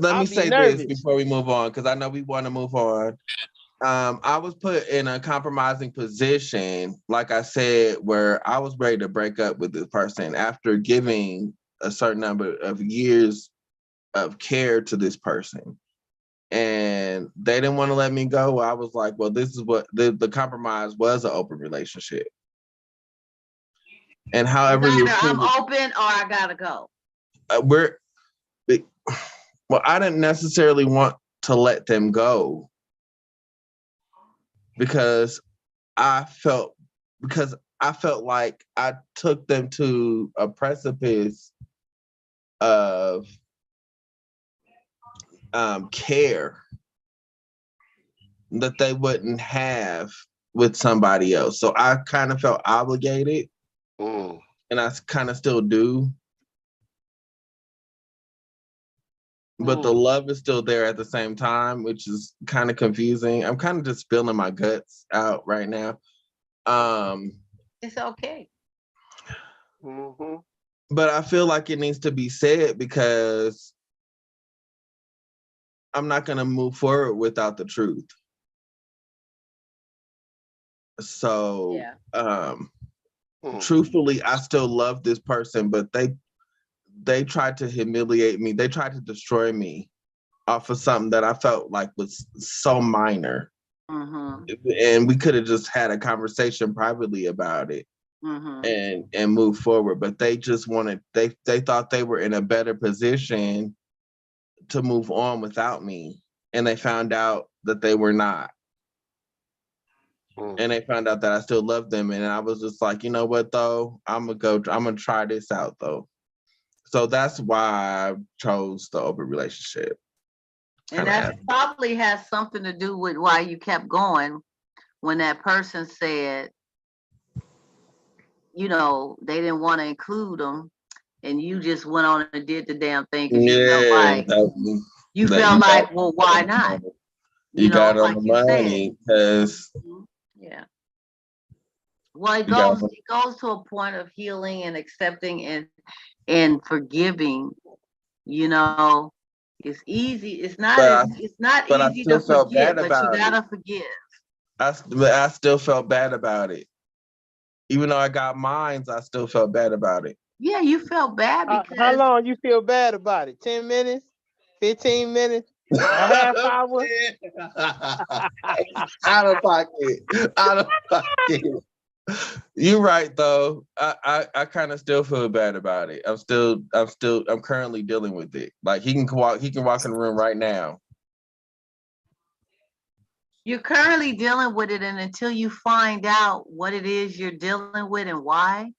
let me say this before we move on, because I know we want to move on. I was put in a compromising position, like I said, where I was ready to break up with this person after giving a certain number of years of care to this person. And they didn't want to let me go. I was like, well, this is what the compromise was, an open relationship. And however I'm open or I gotta go. I didn't necessarily want to let them go because I felt like I took them to a precipice of care that they wouldn't have with somebody else. So I kind of felt obligated, and I kind of still do. But the love is still there at the same time, which is kind of confusing. I'm kind of just spilling my guts out right now. It's okay. Mm-hmm. But I feel like it needs to be said because I'm not going to move forward without the truth. So, Yeah. truthfully, I still love this person, but they tried to humiliate me. They tried to destroy me off of something that I felt like was so minor. Mm-hmm. And we could have just had a conversation privately about it. Mm-hmm. And move forward, but they just wanted they thought they were in a better position to move on without me, and they found out that they were not, and they found out that I still loved them, and I was just like, you know what though, I'm gonna try this out though. So that's why I chose the open relationship. And that probably has something to do with why you kept going when that person said, you know, they didn't want to include them, and you just went on and did the damn thing because you felt like well, why not? You got on the money because yeah. Well, it goes to a point of healing and accepting and forgiving. You know, it's easy. It's not easy to forget, but you gotta forgive. I still felt bad about it. Even though I got mines, I still felt bad about it. Yeah, you felt bad because how long you feel bad about it? 10 minutes? 15 minutes? A half hour? Out of pocket. Out of pocket. You're right though. I kind of still feel bad about it. I'm currently dealing with it. Like he can walk in the room right now. You're currently dealing with it, and until you find out what it is you're dealing with and why,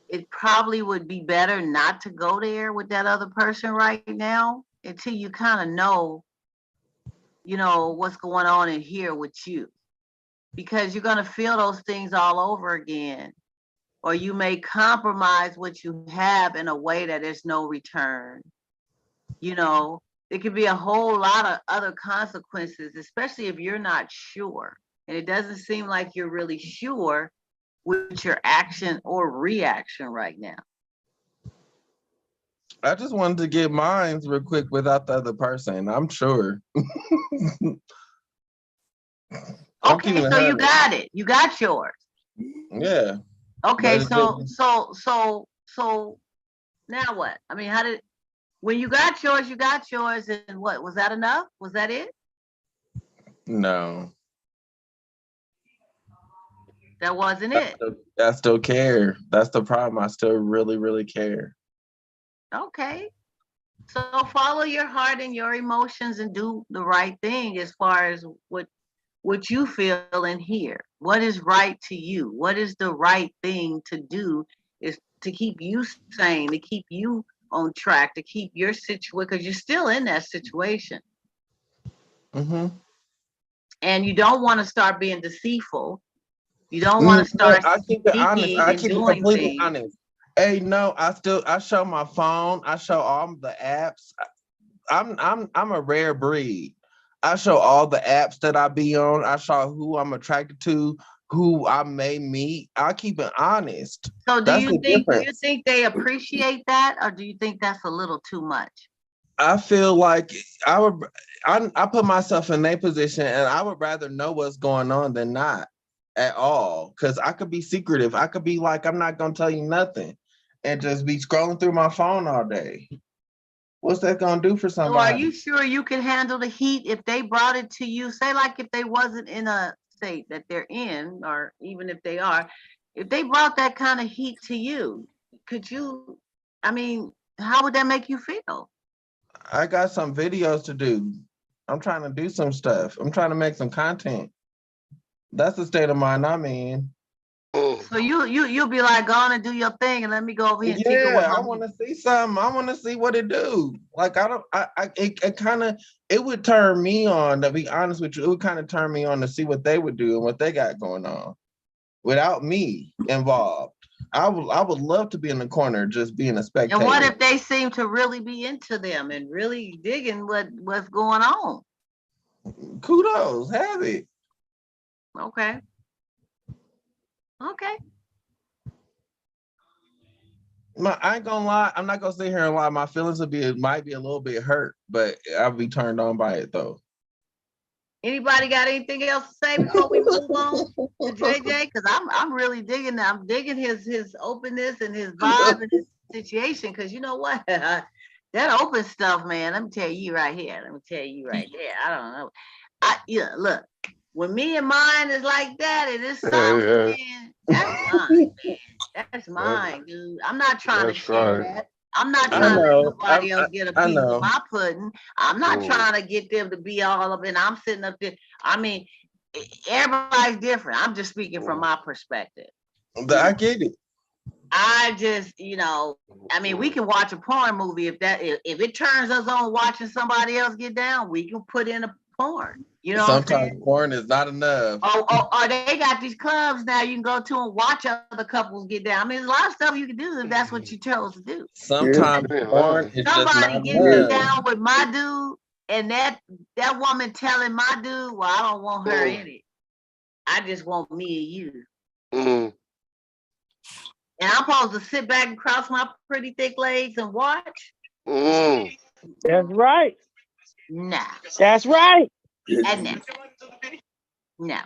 it probably would be better not to go there with that other person right now until you kind of know, you know, what's going on in here with you. Because you're going to feel those things all over again. Or you may compromise what you have in a way that there's no return. You know, it could be a whole lot of other consequences, especially if you're not sure. And it doesn't seem like you're really sure with your action or reaction right now. I just wanted to get mine real quick without the other person. I'm sure. Okay, so you got it. You got yours. Yeah. Okay, so now what? I mean, when you got yours, and what, was that enough? Was that it? No. That wasn't it. I still care. That's the problem. I still really, really care. Okay. So follow your heart and your emotions and do the right thing as far as what you feel and hear. What is right to you? What is the right thing to do is to keep you sane, to keep you on track, to keep your situation, because you're still in that situation. Mm-hmm. And you don't want to start being deceitful. You don't want to start I keep it honest. I keep it completely things. honest. Hey, no, I show my phone. I show all the apps. I'm a rare breed. I show all the apps that I be on. I show who I'm attracted to, who I may meet. I keep it honest. So do you think they appreciate that, or do you think that's a little too much? I feel like I put myself in their position, and I would rather know what's going on than not at all. Because I could be secretive. I could be like, I'm not gonna tell you nothing, and just be scrolling through my phone all day. What's that gonna do for somebody? So are you sure you can handle the heat if they brought it to you? Say like if they wasn't in a state that they're in, or even if they are, if they brought that kind of heat to you, could you, I mean, how would that make you feel? I got some videos to do. I'm trying to do some stuff. I'm trying to make some content. That's the state of mind I'm in. So you'll be like, go on and do your thing and let me go over here and tinker with I want to see something. I want to see what it do. Like it would turn me on, to be honest with you. It would kind of turn me on to see what they would do and what they got going on without me involved. I would love to be in the corner just being a spectator. And what if they seem to really be into them and really digging what's going on? Kudos, have it. Okay. I ain't gonna lie. I'm not gonna sit here and lie. My feelings might be a little bit hurt, but I'll be turned on by it though. Anybody got anything else to say before we move on to JJ? Because I'm really digging that. I'm digging his openness and his vibe and his situation. Because you know what, that open stuff, man. Let me tell you right here. Let me tell you right there. I don't know. Look, when me and mine is like that, and it's solid, man, that's mine, man. That's mine, dude. I'm not trying to share that. I'm not trying to let nobody else get a piece of my pudding. I'm not trying to get them to be all up, and I'm sitting up there. I mean, everybody's different. I'm just speaking from my perspective. I get it. I just, I mean, we can watch a porn movie if it turns us on watching somebody else get down, we can put in a porn. You know, sometimes porn is not enough. Or they got these clubs now you can go to and watch other couples get down. I mean, there's a lot of stuff you can do if that's what you chose to do. Sometimes porn is somebody getting down with my dude, and that woman telling my dude, well, I don't want her in it. I just want me and you. And I'm supposed to sit back and cross my pretty thick legs and watch? That's right. No. That's right. And no.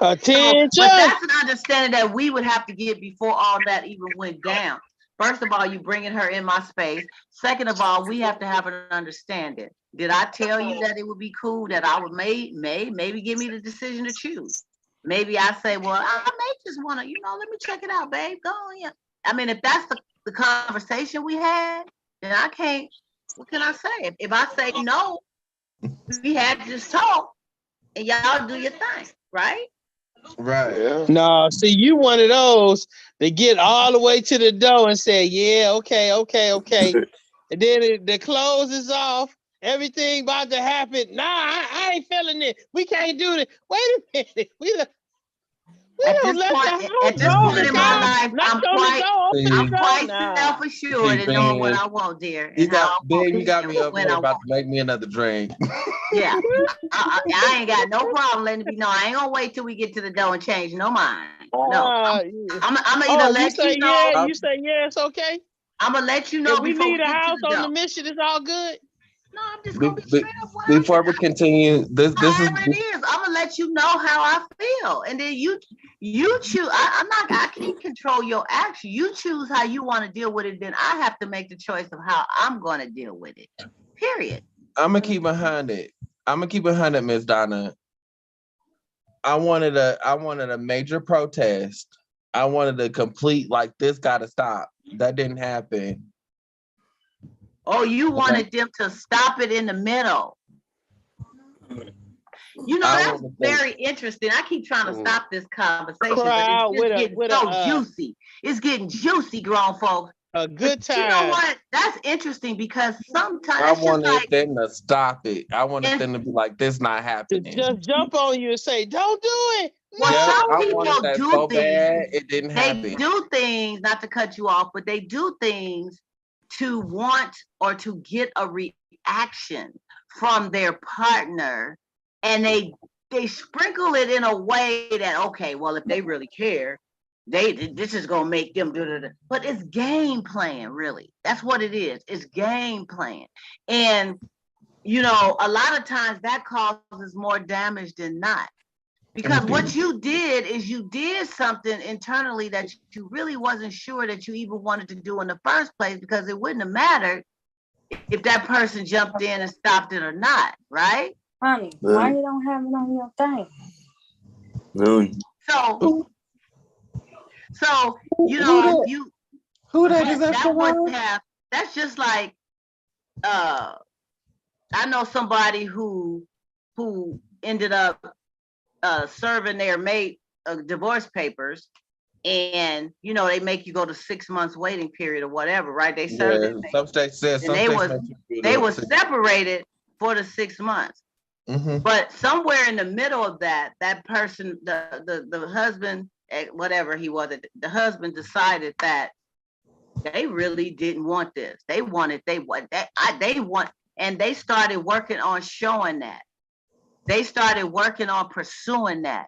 Attention. But that's an understanding that we would have to get before all that even went down. First of all, you bringing her in my space. Second of all, we have to have an understanding. Did I tell you that it would be cool that I would maybe give me the decision to choose? Maybe I say, well, I may just want to, let me check it out, babe. Go on, yeah. I mean, if that's the conversation we had, then I can't, what can I say? If I say no, we had to just talk and y'all do your thing, right? Right. Yeah. No, see, you one of those that get all the way to the door and say, yeah, okay. And then the clothes is off. Everything about to happen. Nah, I ain't feeling it. We can't do it. Wait a minute. At this point in my life, I'm quite self-assured in knowing what I want, dear. You got me over there about to make me another drink. Yeah, I ain't got no problem letting it be known. I ain't gonna wait till we get to the door and change no mind. No, I'm gonna either let you know. Yeah, you say yes, okay. I'm gonna let you know if we leave the house on the mission. It's all good. No, I'm just gonna be straight up. Before we continue, this is. I'm gonna let you know how I feel, and then you choose. I can't control your action. You choose how you want to deal with it. Then I have to make the choice of how I'm going to deal with it. Period. I'm gonna keep behind it. Miss Donna. I wanted a major protest. I wanted a complete this got to stop. That didn't happen. Oh, you wanted them to stop it in the middle. That's very interesting. I keep trying to stop this conversation, but it's getting so juicy. It's getting juicy, grown folks. A good time. You know what? That's interesting because sometimes I wanted them to stop it. I wanted them to be like, this not happening. Just jump on you and say, don't do it. Well, some people do so things. Bad, it didn't happen. They do things, not to cut you off, but they do things to want or to get a reaction from their partner, and they sprinkle it in a way that, okay, well, if they really care, this is gonna make them do it. But it's game playing, really. That's what it is. It's game playing, and a lot of times that causes more damage than not. Because what you did is you did something internally that you really wasn't sure that you even wanted to do in the first place, because it wouldn't have mattered if that person jumped in and stopped it or not, right? Honey, why you don't have it on your thing? Really? So if you who that is that would have, that's just like I know somebody who ended up serving their mate divorce papers, and they make you go to 6 months waiting period or whatever, right? They served it. Some states said they were separated for the 6 months. Mm-hmm. But somewhere in the middle of that person, the husband, whatever he was, the husband decided that they really didn't want this. And they started working on showing that. They started working on pursuing that.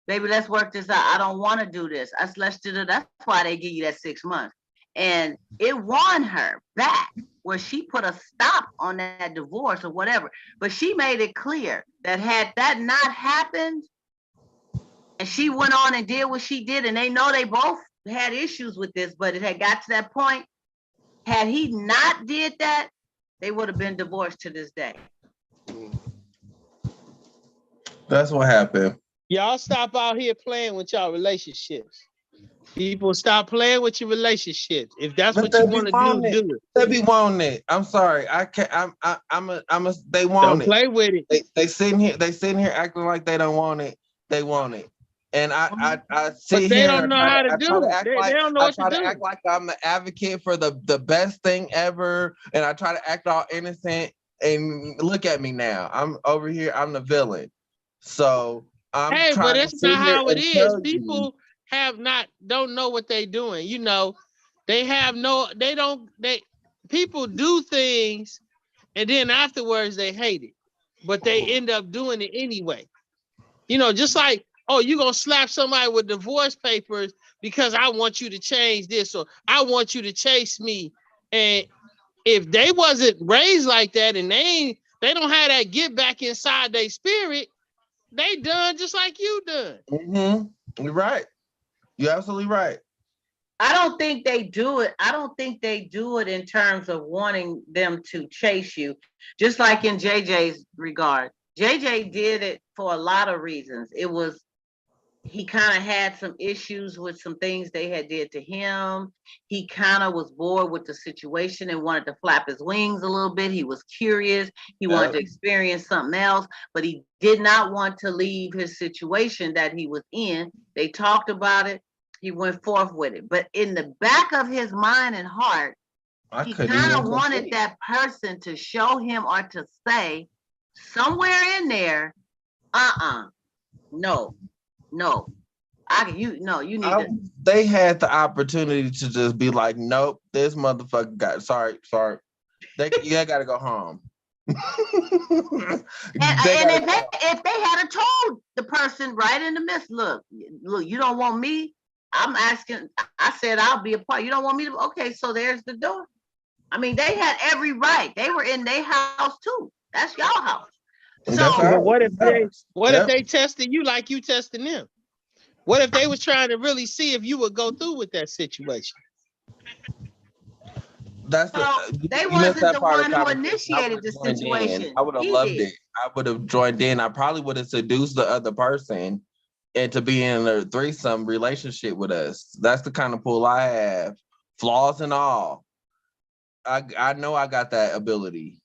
Baby, let's work this out. I don't want to do this. Let's do that. That's why they give you that 6 months. And it won her back where she put a stop on that divorce or whatever. But she made it clear that had that not happened, and she went on and did what she did, and they know they both had issues with this, but it had got to that point. Had he not did that, they would have been divorced to this day. That's what happened. Y'all stop out here playing with y'all relationships. People, stop playing with your relationships. If that's But what you want to do it. They be wanting it. I'm sorry. I can't. They want Don't it. play with it. They sitting here acting like they don't want it. They want it. And I sit But they here don't and know how to do it. They don't know what to do. act like I'm the advocate for the best thing ever, and I try to act all innocent. And look at me now. I'm over here. I'm the villain. So I'm Hey, trying but to it's sit not here how it and is. tell you. People don't know what they doing. You know, people do things and then afterwards they hate it, but they end up doing it anyway. You know, just like, oh, you gonna slap somebody with divorce papers because I want you to change this, or I want you to chase me. And if they wasn't raised like that and they don't have that get back inside their spirit, they done just like you done. Mm-hmm. You're right. You're absolutely right. I don't think they do it. I don't think they do it in terms of wanting them to chase you. Just like in JJ's regard. JJ did it for a lot of reasons. He kind of had some issues with some things they had did to him. He kind of was bored with the situation and wanted to flap his wings a little bit. He was curious. He wanted to experience something else, but he did not want to leave his situation that he was in. They talked about it. He went forth with it. But in the back of his mind and heart, he kind of wanted that person to show him or to say somewhere in there, no, you need to. They had the opportunity to just be like, nope, this motherfucker got sorry. They gotta go home. And if they had told the person right in the midst, look, you don't want me. I'm asking. I said I'll be a part. You don't want me to. Okay, so there's the door. I mean, they had every right. They were in their house too. That's y'all house. So, but what if they tested you like you testing them? What if they was trying to really see if you would go through with that situation? They wasn't the one who initiated the situation. I would have loved it. I would have joined in. I probably would have seduced the other person into being in a threesome relationship with us. That's the kind of pull I have, flaws and all. I know I got that ability.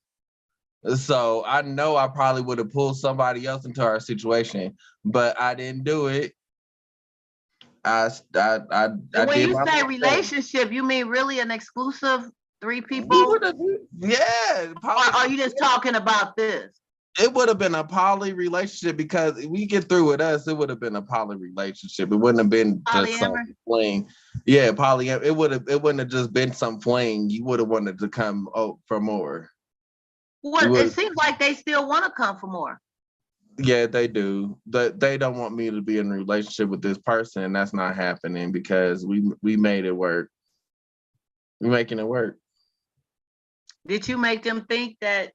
So I know I probably would have pulled somebody else into our situation, but I didn't do it. When you say relationship, you mean really an exclusive 3 people? Yeah. Or are you just talking about this? It would have been a poly relationship, because if we get through with us, it would have been a poly relationship. It wouldn't have been just some fling. Yeah, polyamor. It wouldn't have just been some fling. You would have wanted to come for more. Well, it seems like they still want to come for more. Yeah, they do. They don't want me to be in a relationship with this person, and that's not happening because we made it work. We're making it work. Did you make them think that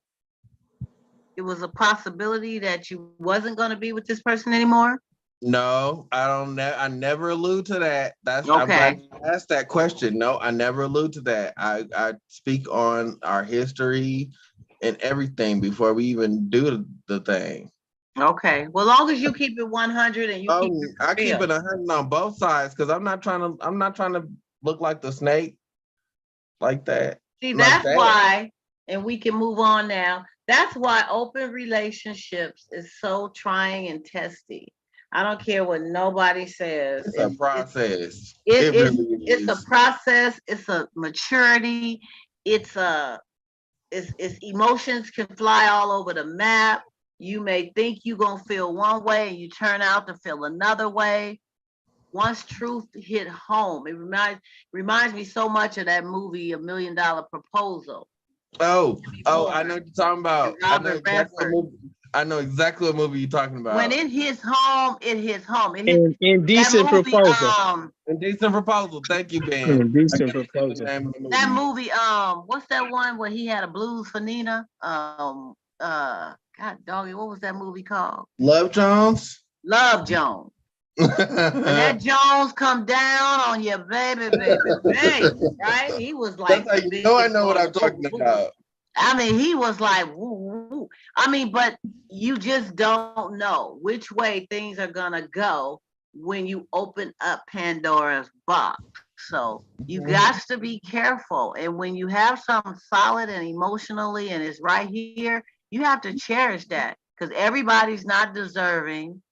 it was a possibility that you wasn't going to be with this person anymore? No, I don't. I never allude to that. That's okay. I'm glad you asked that question. No, I never allude to that. I speak on our history and everything before we even do the thing. Okay. Well, long as you keep it 100 and you keep it real. I keep it 100 on both sides, because I'm not trying to look like the snake like that. See, that's why, and we can move on now. That's why open relationships is so trying and testy. I don't care what nobody says. It's a process. It's a process. It's a maturity. It's emotions can fly all over the map. You may think you're going to feel one way and you turn out to feel another way. Once truth hit home, it reminds me so much of that movie, $1 Million Proposal. Oh, I know what you're talking about. I know exactly what movie you're talking about. When it hits home, it hits home. Indecent that movie, Proposal. Indecent Proposal. Thank you, Ben. Indecent Proposal. That movie, what's that one where he had a blues for Nina? God doggy, what was that movie called? Love Jones. Love Jones. When that Jones come down on you, baby, right? He was like, that's how you know I know what I'm talking about. I mean, he was like, woo, woo. I mean, but you just don't know which way things are gonna go when you open up Pandora's box. So you got to be careful. And when you have something solid and emotionally and it's right here, you have to cherish that because everybody's not deserving.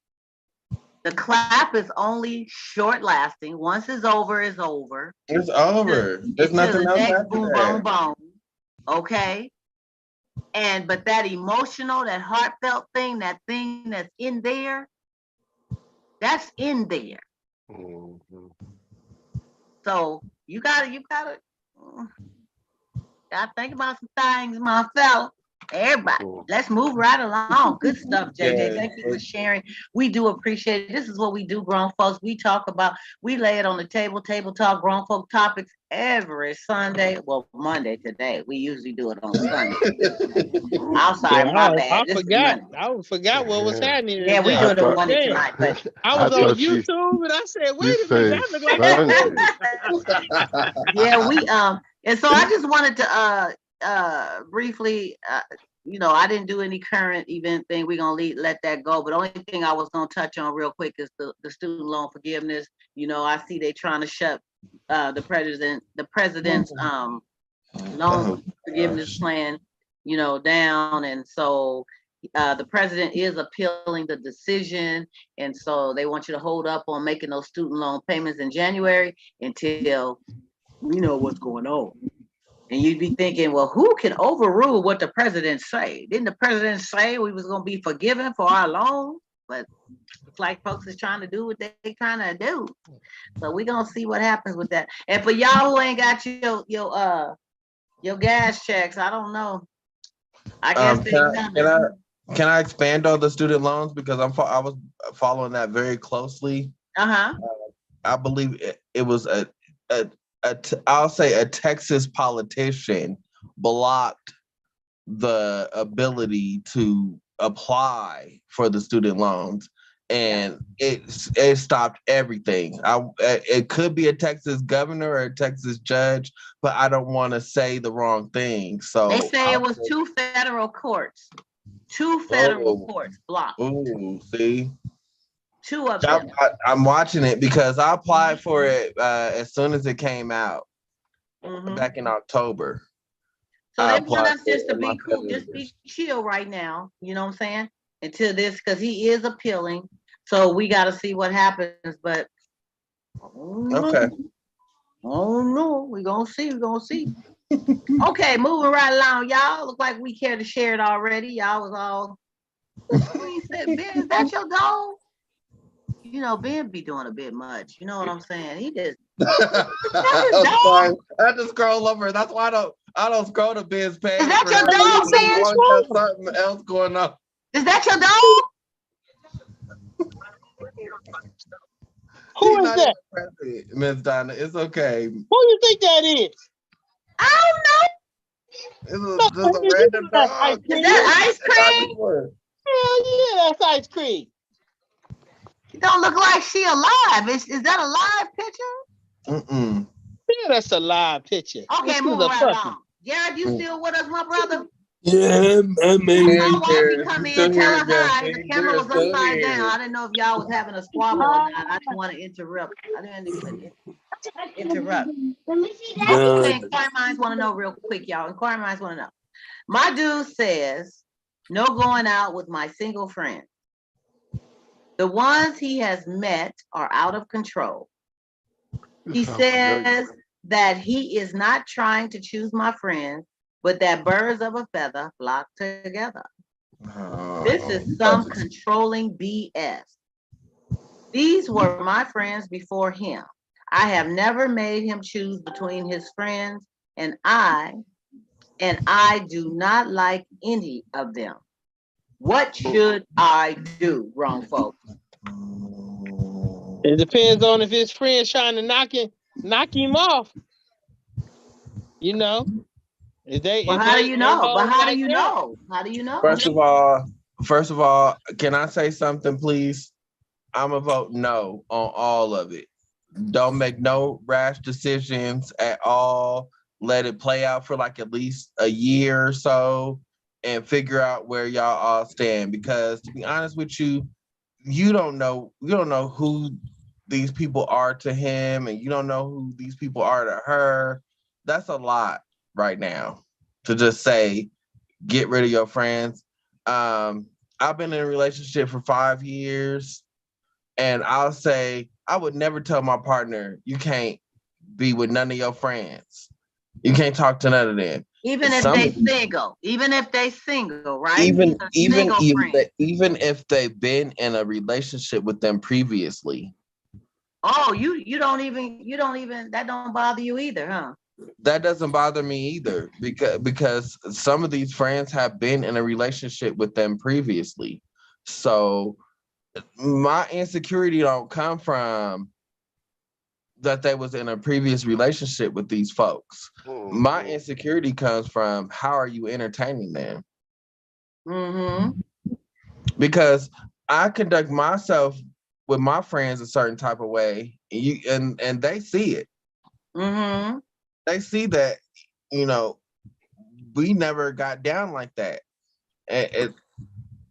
The clap is only short lasting. Once it's over, it's over. It's over. There's nothing else after boom, that. boom, boom. Okay. But that emotional, that heartfelt thing, that thing that's in there, that's in there. Mm-hmm. So you gotta think about some things, my fella. Everybody, let's move right along. Good stuff, JJ. Thank you for sharing. We do appreciate it. This is what we do, grown folks. We talk about, we lay it on the table talk, grown folk topics every Sunday. Well, Monday today. We usually do it on Sunday. Outside, my bad. I forgot what was happening. Yeah, we doing it on Monday tonight. But I was on YouTube and I said, wait a minute, that look like yeah, we and so I just wanted to briefly I didn't do any current event thing. We're gonna let that go. But the only thing I was gonna touch on real quick is the student loan forgiveness. I see they trying to shut the president's loan forgiveness plan, down. And so the president is appealing the decision. And so they want you to hold up on making those student loan payments in January until we know what's going on. And you'd be thinking, well, who can overrule what the president say? Didn't the president say we was going to be forgiven for our loan? But it's like folks is trying to do what they trying to do. So we're going to see what happens with that. And for y'all who ain't got your gas checks, I don't know. I guess can I expand on the student loans because I was following that very closely. I believe it was I'll say a Texas politician blocked the ability to apply for the student loans, and it stopped everything. It could be a Texas governor or a Texas judge, but I don't want to say the wrong thing. So they say it was two federal courts blocked. Ooh, see. Two of them. I'm watching it because I applied for it as soon as it came out back in October. So they want us just to be cool, just be chill right now. You know what I'm saying? Until this, because he is appealing. So we got to see what happens. But okay. Oh no, we're gonna see. Okay, moving right along, y'all. Look like we care to share it already. Y'all was all. Ben, is that your dog? Ben be doing a bit much. You know what I'm saying? He just. I just scroll over. That's why I don't scroll to Ben's page. Is that your dog, Ben? Something else going on. Is that your dog? Who is that? Miss Donna, it's okay. Who do you think that is? I don't know. It's just a random dog. Is that ice cream? Hell yeah, that's ice cream. It don't look like she alive. Is that a live picture? Yeah, that's a live picture. Okay, moving right along. Jared, you still with us, my brother? Yeah, I'm here. Come in, tell us hi. The camera was upside down. I didn't know if y'all was having a squabble or not. I didn't want to interrupt. I didn't even interrupt. Okay, inquiry minds want to know real quick, y'all. Inquiry minds want to know. My dude says, no going out with my single friends. The ones he has met are out of control. He says that he is not trying to choose my friends, but that birds of a feather flock together. This is some controlling BS. These were my friends before him. I have never made him choose between his friends and I do not like any of them. What should I do, grown folks? It depends on if his friend's trying to knock him off. You know, Well, how do you know? But how do you know? How do you know? First of all, can I say something, please? I'm gonna vote no on all of it. Don't make no rash decisions at all. Let it play out for like at least a year or so and figure out where y'all all stand. Because to be honest with you, you don't know who these people are to him, and you don't know who these people are to her. That's a lot right now to just say, get rid of your friends. I've been in a relationship for 5 years, and I'll say I would never tell my partner, you can't be with none of your friends. You can't talk to none of them. Even if they single, right? Even if they've been in a relationship with them previously. Oh, you don't even that don't bother you either, huh? That doesn't bother me either, because some of these friends have been in a relationship with them previously. So my insecurity don't come from that they was in a previous relationship with these folks. My insecurity comes from how are you entertaining them? Mm-hmm. Because I conduct myself with my friends a certain type of way, and they see it. Mm-hmm. They see that, we never got down like that.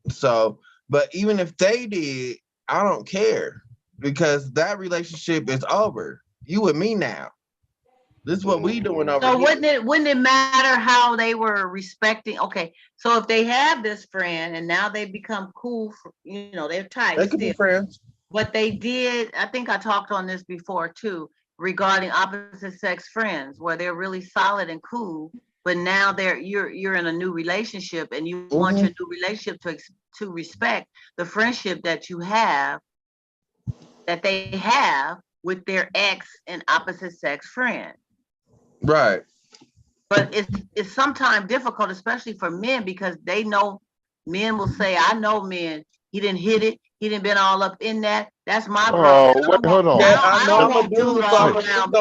So, but even if they did, I don't care, because that relationship is over. You and me now. This is what we doing over here. So wouldn't it matter how they were respecting? Okay, so if they have this friend and now they become cool, they're tight. They could be friends. What they did, I think I talked on this before too, regarding opposite sex friends, where they're really solid and cool, but now you're in a new relationship, and you want your new relationship to respect the friendship that they have with their ex and opposite sex friend. Right. But it's sometimes difficult, especially for men, because they know, men will say, I know men, he didn't hit it, he didn't been all up in that. That's my brother. Wait, hold on. I don't want dude all around.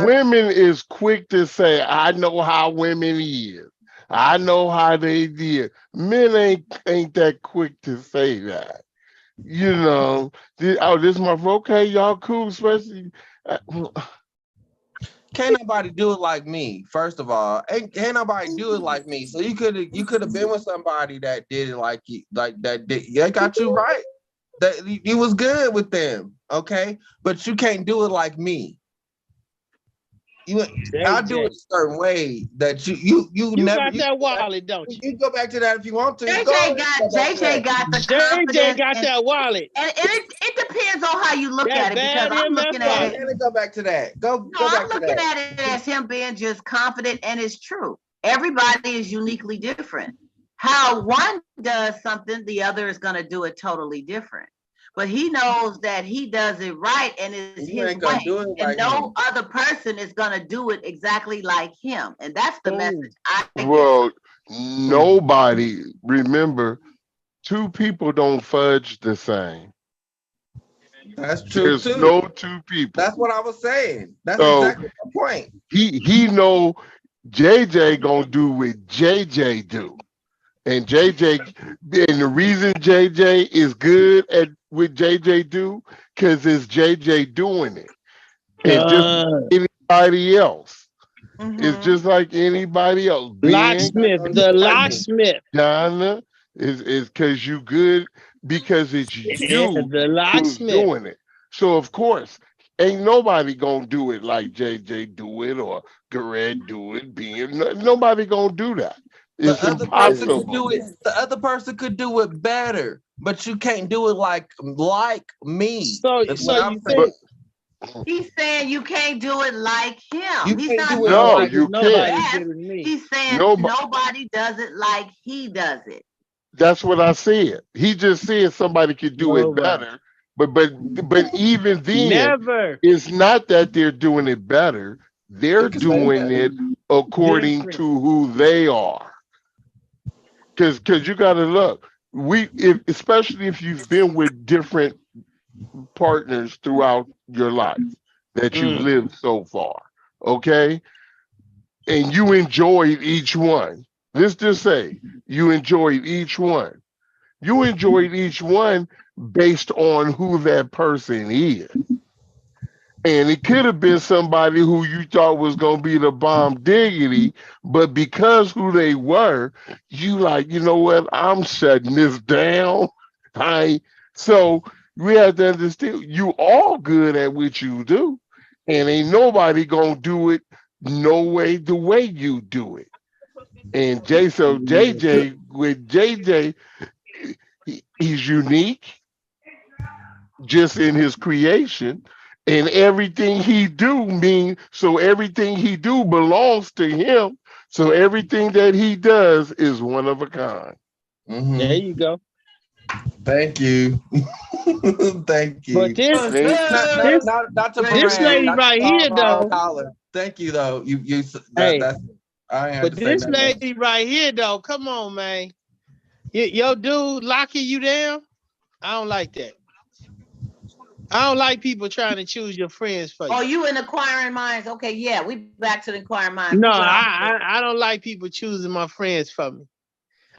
Women is quick to say, I know how women is. I know how they did. Men ain't that quick to say that. This is my okay, y'all cool, especially. Can't nobody do it like me. First of all, can't nobody do it like me. So you could have been with somebody that did it like you, like that. They got you right. That you was good with them, okay? But you can't do it like me. I do it a certain way that you never got that wallet, don't you? You go back to that if you want to. JJ got the confidence. JJ got that wallet. And it depends on how you look at it, because I'm looking at it. Go back to that. I'm looking at it as him being just confident, and it's true. Everybody is uniquely different. How one does something, the other is going to do it totally different. But he knows that he does it right, and it's his way. And no other person is going to do it exactly like him. And that's the message I think. Well, nobody, remember, two people don't fudge the same. That's true. There's too. No two people. That's what I was saying. That's exactly the point. He know JJ gonna do what JJ do. And the reason JJ is good at what JJ do, because it's JJ doing it. And just like anybody else. It's just like anybody else. The locksmith. Donna is because you good, because it's you who's doing it. So of course, ain't nobody gonna do it like JJ do it, or Garrett do it. Nobody gonna do that. It's impossible. The other person could do it better, but you can't do it like me. So you think he's saying you can't do it like him. He's not do it like you can't. He's saying nobody does it like he does it. That's what I said. He just said somebody could do it better. But even then, it's not that they're doing it better. They're doing it according to who they are. Because you gotta look. Especially if you've been with different partners throughout your life that you've lived so far, okay? And you enjoyed each one. Let's just say you enjoyed each one. You enjoyed each one based on who that person is. And it could have been somebody who you thought was gonna be the bomb diggity, but because who they were, you like, you know what? I'm shutting this down. I so we have to understand you all good at what you do, and ain't nobody gonna do it no way the way you do it. And JJ with JJ, he's unique just in his creation, and everything he do so everything he do belongs to him, so everything that he does is one of a kind. There you go. Thank you. Thank you. But this Not to this brag, lady not to right call here my though. collar. Thank you though. Hey, That's I ain't have but to say this nothing else. lady right here though, come on, man. Yo, dude locking you down. I don't like that. I don't like people trying to choose your friends for you. Oh, you in inquiring minds? Okay, yeah, we back to the inquiring minds. No, I don't like people choosing my friends for me.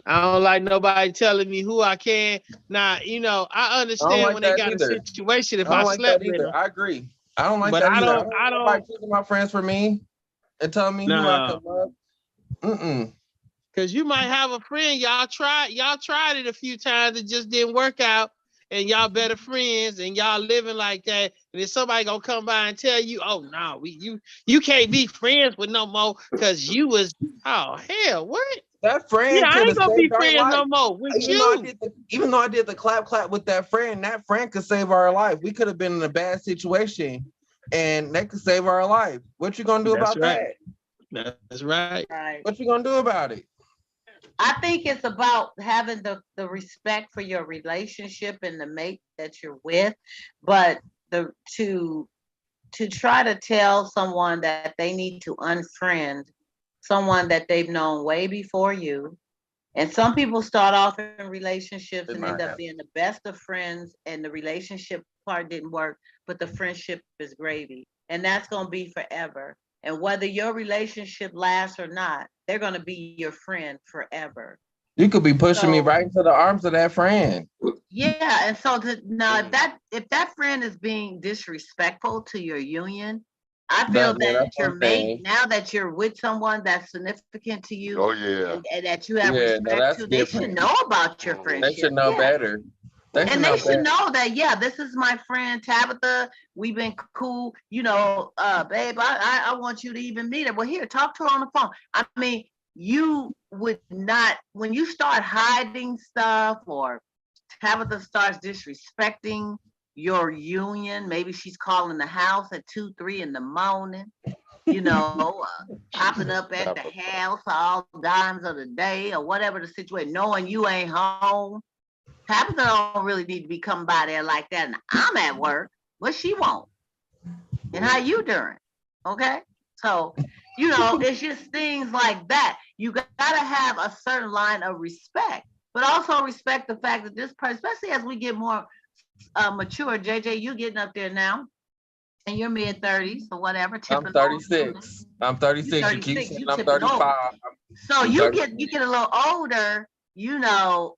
I don't like nobody telling me who I can. Now, you know, I understand when they got a situation if I slept with them. I agree. I don't like But that I either. don't nobody choosing my friends for me and telling me who I can love. Cause you might have a friend, y'all tried it a few times, it just didn't work out, and y'all better friends, and y'all living like that. And then somebody gonna come by and tell you, "Oh no, you can't be friends with no more, cause you was hell, what? That friend Yeah, I could ain't have gonna be saved our friends life. no more with Even though I did the clap with that friend could save our life. We could have been in a bad situation, and they could save our life. What you gonna do about that? That's right. What you gonna do about it? I think it's about having the respect for your relationship and the mate that you're with, but to try to tell someone that they need to unfriend someone that they've known way before you. And some people start off in relationships and end up being the best of friends, and the relationship part didn't work, but the friendship is gravy. And that's going to be forever. And whether your relationship lasts or not, they're going to be your friend forever. You could be pushing me right into the arms of that friend. Yeah, and so now if that friend is being disrespectful to your union, I feel that your mate, now that you're with someone that's significant to you, and that you have respect to, they should know about your friendship. They should know better. They should know that, yeah, this is my friend Tabitha. We've been cool, you know, babe, I want you to even meet her. Well, here, talk to her on the phone. I mean, you would not, when you start hiding stuff, or Tabitha starts disrespecting your union, maybe she's calling the house at 2, 3 in the morning, you know, popping up at the house all times of the day, or whatever the situation, knowing you ain't home. Tabitha don't really need to be coming by there like that, and I'm at work. What she want? And how you doing? Okay? So, you know, it's just things like that. You gotta have a certain line of respect, but also respect the fact that this person, especially as we get more mature, JJ, you getting up there now, in your mid-30s or whatever. I'm 36. I'm 36. You keep saying I'm 35. So you get a little older, you know,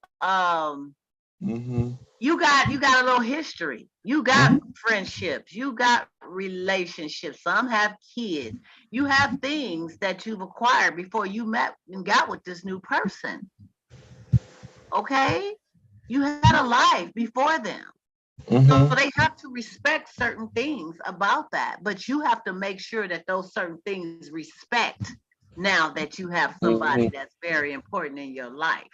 you got a little history. You got friendships. You got relationships. Some have kids. You have things that you've acquired before you met and got with this new person. Okay? You had a life before them. So they have to respect certain things about that, but you have to make sure that those certain things respect now that you have somebody that's very important in your life.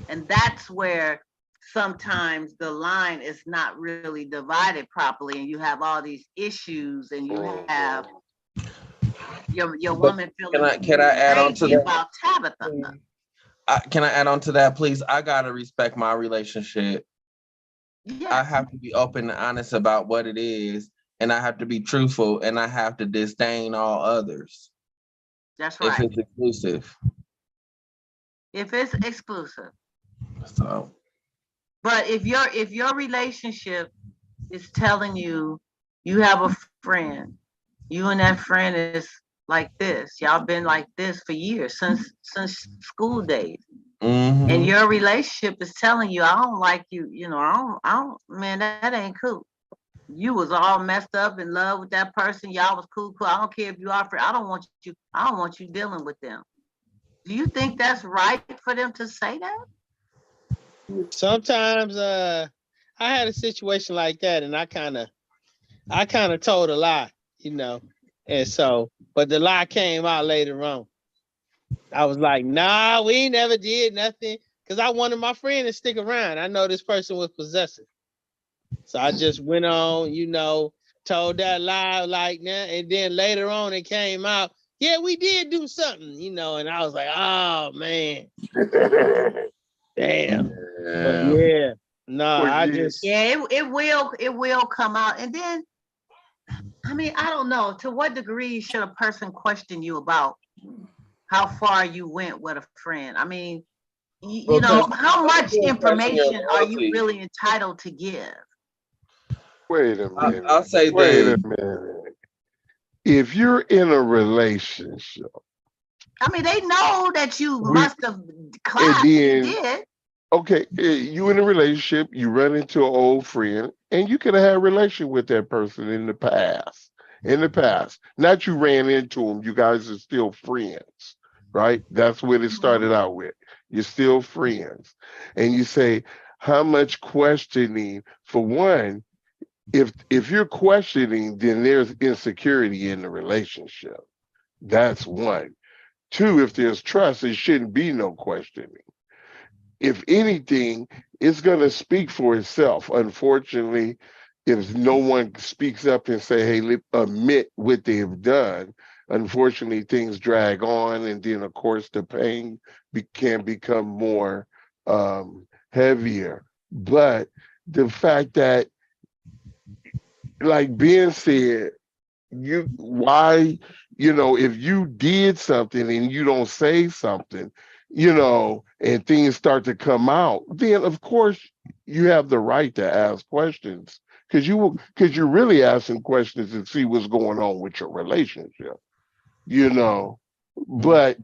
And that's where sometimes the line is not really divided properly, and you have all these issues, and you have your woman feeling can I add on to that? About Tabitha. Can I add on to that, please? I gotta respect my relationship. Yes. I have to be open and honest about what it is, and I have to be truthful, and I have to disdain all others. That's right. If it's exclusive. If it's exclusive. So But if your relationship is telling you you have a friend, you and that friend is like this, y'all been like this for years since school days, and your relationship is telling you, I don't like you, I don't, man, that ain't cool. You was all messed up in love with that person. Y'all was cool. I don't care if you are free. I don't want you dealing with them. Do you think that's right for them to say that? Sometimes I had a situation like that, and I kind of told a lie, and so, but the lie came out later on. I was like, nah, we never did nothing, because I wanted my friend to stick around. I know this person was possessive, so I just went on, told that lie like that, and then later on it came out, yeah, we did do something, and I was like, oh man, damn. But yeah, no, I just it will come out. And then, I mean, I don't know, to what degree should a person question you about how far you went with a friend? I mean, how much information are you really entitled to give? Wait a minute. I'll say Wait this. a minute. If you're in a relationship, I mean, they know that you must have clapped. You did. Okay, you in a relationship, you run into an old friend, and you could have had a relationship with that person in the past. In the past, not you ran into them. You guys are still friends, right? That's what it started out with. You're still friends, and you say, how much questioning? For one, if you're questioning, then there's insecurity in the relationship. That's one. Two, if there's trust, there shouldn't be no questioning. If anything, it's going to speak for itself. Unfortunately, if no one speaks up and say, hey, admit what they've done, unfortunately, things drag on. And then, of course, the pain can become more heavier. But the fact that, like Ben said, if you did something and you don't say something, and things start to come out, then of course you have the right to ask questions, because you're really asking questions to see what's going on with your relationship, but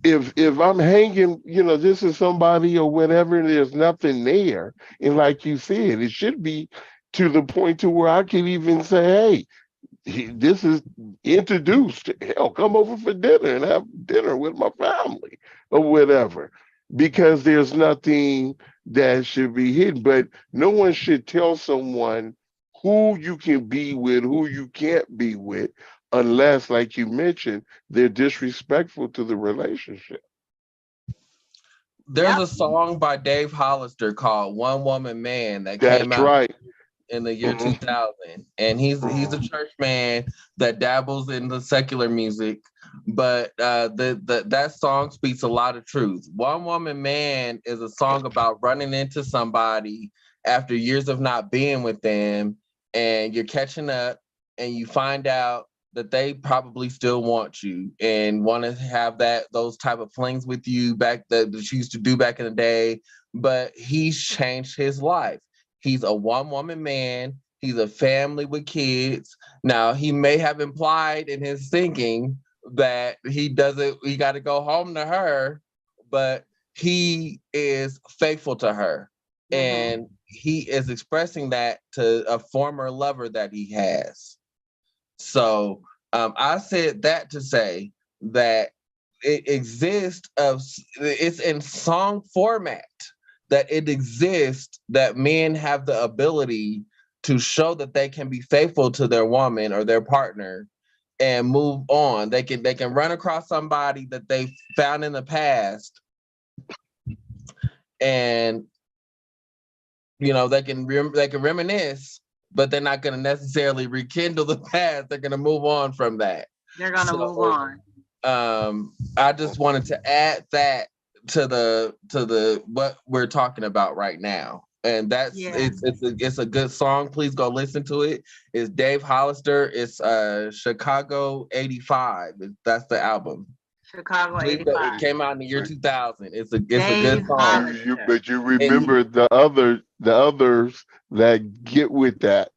if I'm hanging, this is somebody or whatever, and there's nothing there, and like you said, it should be to the point to where I can even say, hey, this is introduced. Hell, come over for dinner and have dinner with my family or whatever, because there's nothing that should be hidden. But no one should tell someone who you can be with, who you can't be with, unless, like you mentioned, they're disrespectful to the relationship. There's a song by Dave Hollister called "One Woman Man" that came out right in the year 2000, and he's a church man that dabbles in the secular music, but that song speaks a lot of truth. One Woman Man is a song about running into somebody after years of not being with them, and you're catching up, and you find out that they probably still want you and want to have those type of flings with you back that she used to do back in the day, but he's changed his life. He's a one-woman man. He's a family with kids. Now, he may have implied in his thinking that he got to go home to her, but he is faithful to her. And he is expressing that to a former lover that he has. So I said that to say that it exists it's in song format, that it exists, that men have the ability to show that they can be faithful to their woman or their partner and move on. They can run across somebody that they found in the past, and they can reminisce, but they're not going to necessarily rekindle the past. They're going to move on from that. They're going to move on. I just wanted to add that to the what we're talking about right now, and that's it's a good song. Please go listen to it. It's Dave Hollister. It's Chicago '85. That's the album. Chicago It 85. came out in the year 2000. It's a Dave good song. Hollister. But you remember the others that get with that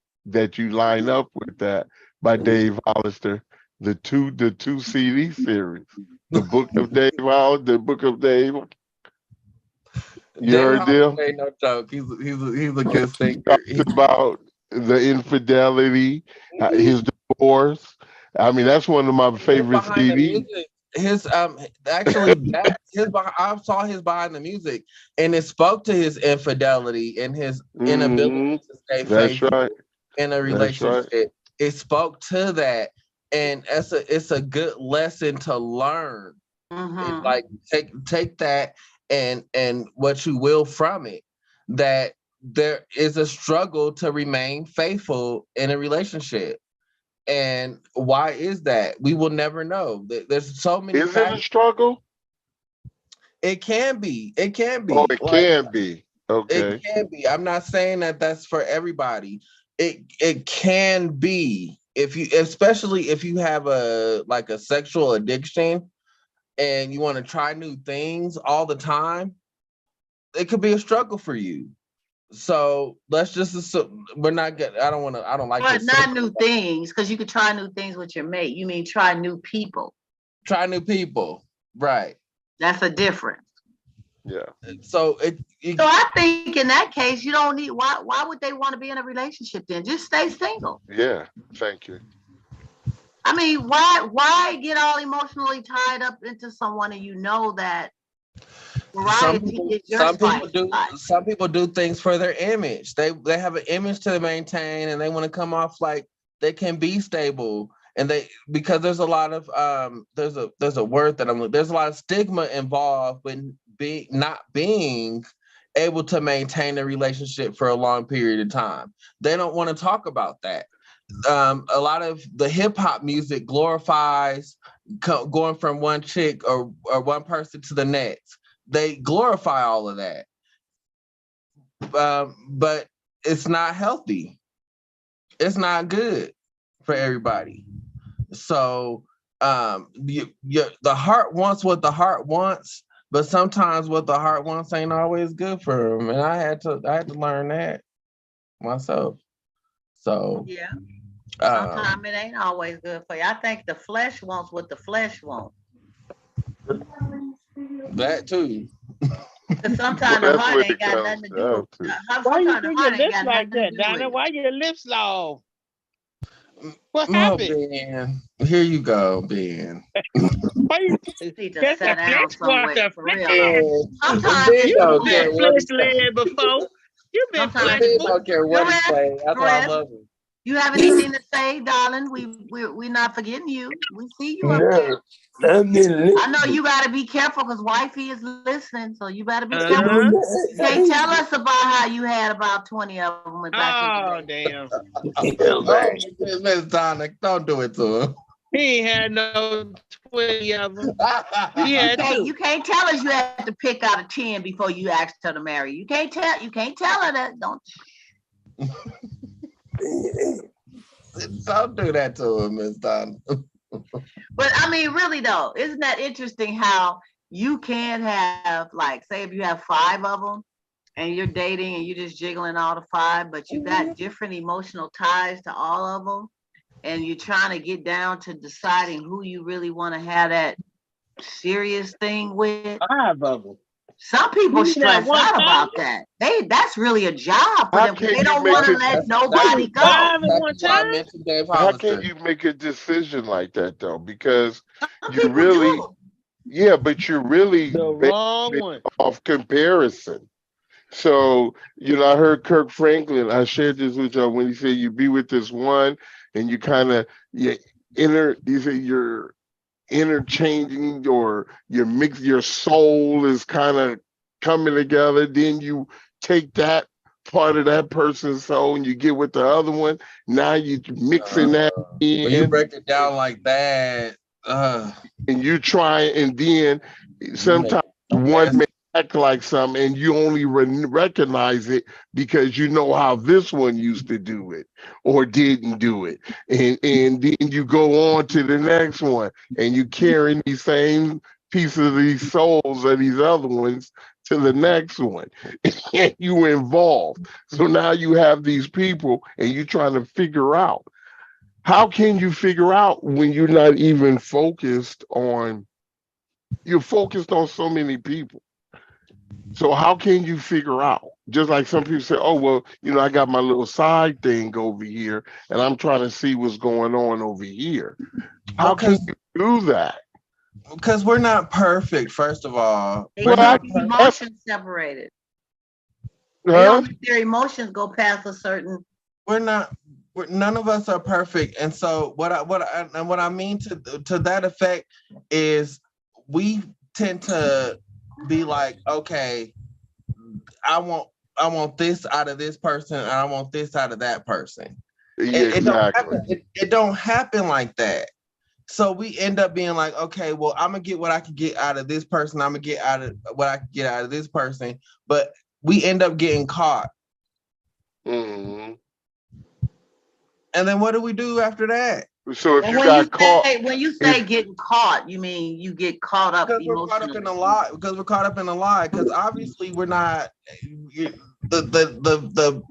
you line up with that by Dave Hollister, the two CD series, the Book of Dave Hollister, the Book of Dave. You Dave heard Hollister them? ain't no joke. He's a good singer. Talks about the infidelity, his divorce. I mean, that's one of my favorite Behind the CDs. music, his actually that I saw his behind the music, and it spoke to his infidelity and his inability to stay That's faithful right. in a relationship. Right. It spoke to that, and it's a good lesson to learn. Mm-hmm. Like take that and what you will from it. That there is a struggle to remain faithful in a relationship. And why is that? We will never know. There's so many. Is it a struggle? It can be. It can be. Oh, it can be. Okay. It can be. I'm not saying that that's for everybody. It can be especially if you have a sexual addiction and you want to try new things all the time. It could be a struggle for you. So let's just assume we're not getting. I don't like. But not new things, because you could try new things with your mate. You mean try new people? Try new people, right? That's a difference. Yeah. So I think in that case, you don't need. Why would they want to be in a relationship then? Just stay single. Yeah. Thank you. I mean, why get all emotionally tied up into someone and you know that? Some people do things for their image. They have an image to maintain, and they want to come off like they can be stable. And because there's a lot of there's a word that there's a lot of stigma involved with not being able to maintain a relationship for a long period of time. They don't want to talk about that. A lot of the hip hop music glorifies going from one chick or one person to the next. They glorify all of that, but it's not healthy. It's not good for everybody. So the heart wants what the heart wants, but sometimes what the heart wants ain't always good for them. And I had to learn that myself. So yeah, sometimes it ain't always good for you. I think the flesh wants what the flesh wants. That too. Because sometimes the heart ain't got nothing to do with. Why you do your lips like that, Donna? Why your lips long? What happened? Ben, here you go, Ben. Why you need to sit down somewhere for real. Sometimes you've been flesh-led before. You've been flesh-led. Don't care what he say. That's why I love him. You have anything to say, darling? We're not forgetting you. We see you up there. I know you gotta be careful because wifey is listening, so you better be careful. You can't tell us about how you had about 20 of them back in the day. Damn. Miss Donna, don't do it to him. He ain't had no 20 of them. You can't tell us you had to pick out a 10 before you asked her to marry. You can't tell her that, don't you? Don't do that to him, Miss Donna. But I mean, really though, isn't that interesting how you can have, like, say if you have 5 of them and you're dating and you're just jiggling all the 5, but you got different emotional ties to all of them, and you're trying to get down to deciding who you really want to have that serious thing with. 5 of them. Some people stress out about that. That's really a job for them. They don't want to let nobody go. How can you make a decision like that though? Because you really, but you're really the wrong one off comparison. So, I heard Kirk Franklin, I shared this with y'all when he said you be with this one and you kind of, you're interchanging or your soul is kind of coming together. Then you take that part of that person's soul and you get with the other one. Now you mixing that in. When you break it down like that, and you try, and then sometimes one may act like something, and you only recognize it because you know how this one used to do it or didn't do it, and then you go on to the next one, and you carry these same pieces of these souls of these other ones to the next one, and you involve. So now you have these people, and you're trying to figure out. How can you figure out when you're not even focused on? You're focused on so many people. So how can you figure out? Just like some people say, oh, well, I got my little side thing over here and I'm trying to see what's going on over here. How can you do that? Because we're not perfect, first of all. They We're keep not emotions separated. They Huh? don't let their emotions go past a certain. None of us are perfect. And so what I mean to that effect is we tend to be like, okay, I want this out of this person and I want this out of that person. Exactly. It don't happen like that. So we end up being like, okay, well, I'm gonna get what I can get out of this person. I'm gonna get out of what I can get out of this person. But we end up getting caught. Mm-hmm. And then what do we do after that? So if And you got caught, when you say getting caught, you mean you get caught up because we're caught up in a lie. Because we're caught up in a lie. Because obviously we're not. The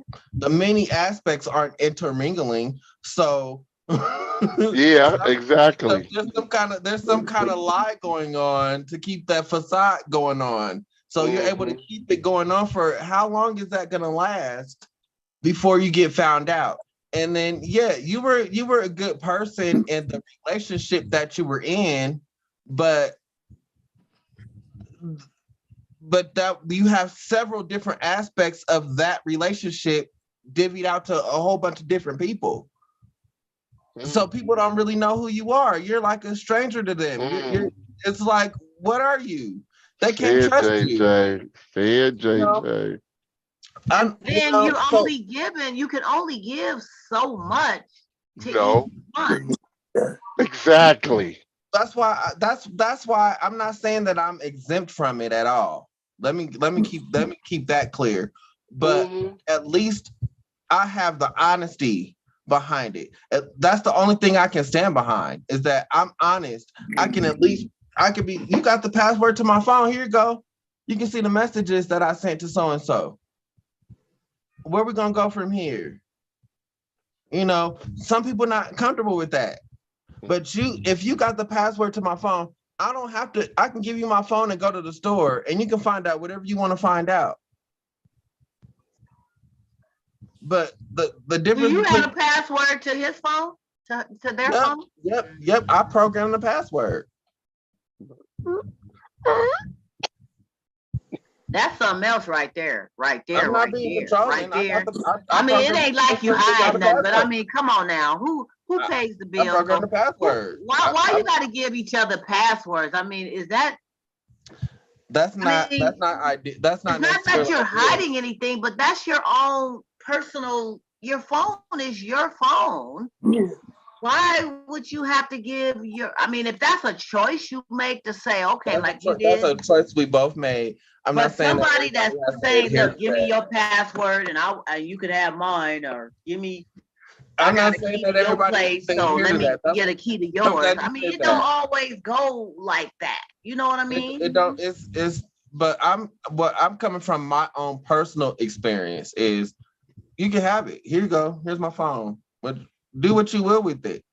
many aspects aren't intermingling. So yeah, exactly. there's some kind of lie going on to keep that facade going on. So you're able to keep it going on for how long is that going to last before you get found out? And then, yeah, you were a good person in the relationship that you were in, but that you have several different aspects of that relationship divvied out to a whole bunch of different people. So people don't really know who you are. You're like a stranger to them. It's like, what are you? They can't trust you. Say it, JJ. Then you can only give so much to each one. Exactly. That's why I'm not saying that I'm exempt from it at all. Let me keep that clear. But at least I have the honesty behind it. That's the only thing I can stand behind is that I'm honest. I can be, you got the password to my phone. Here you go. You can see the messages that I sent to so and so. Where we gonna go from here? Some people not comfortable with that. But if you got the password to my phone, I don't have to. I can give you my phone and go to the store, and you can find out whatever you want to find out. But the difference. Do you have a password to his phone? To their phone? Yep. I programmed the password. That's something else right there. I'm not being controlling. I mean, it ain't like you hide nothing, but I mean, come on now. Who pays the bill? I programmed the password. Why you got to give each other passwords? I mean, is that? That's not ideal. That's not. It's not that you're hiding anything, but that's your own personal. Your phone is your phone. Yeah. Why would you have to give your? I mean, if that's a choice you make to say, okay, you did. That's a choice we both made. I'm not saying somebody that's saying, look, give me your password and you could have mine, or give me. I'm not saying that everybody. So let me get a key to yours. I mean, it don't always go like that. You know what I mean? It don't. But I'm coming from my own personal experience is, you can have it. Here you go. Here's my phone. But do what you will with it.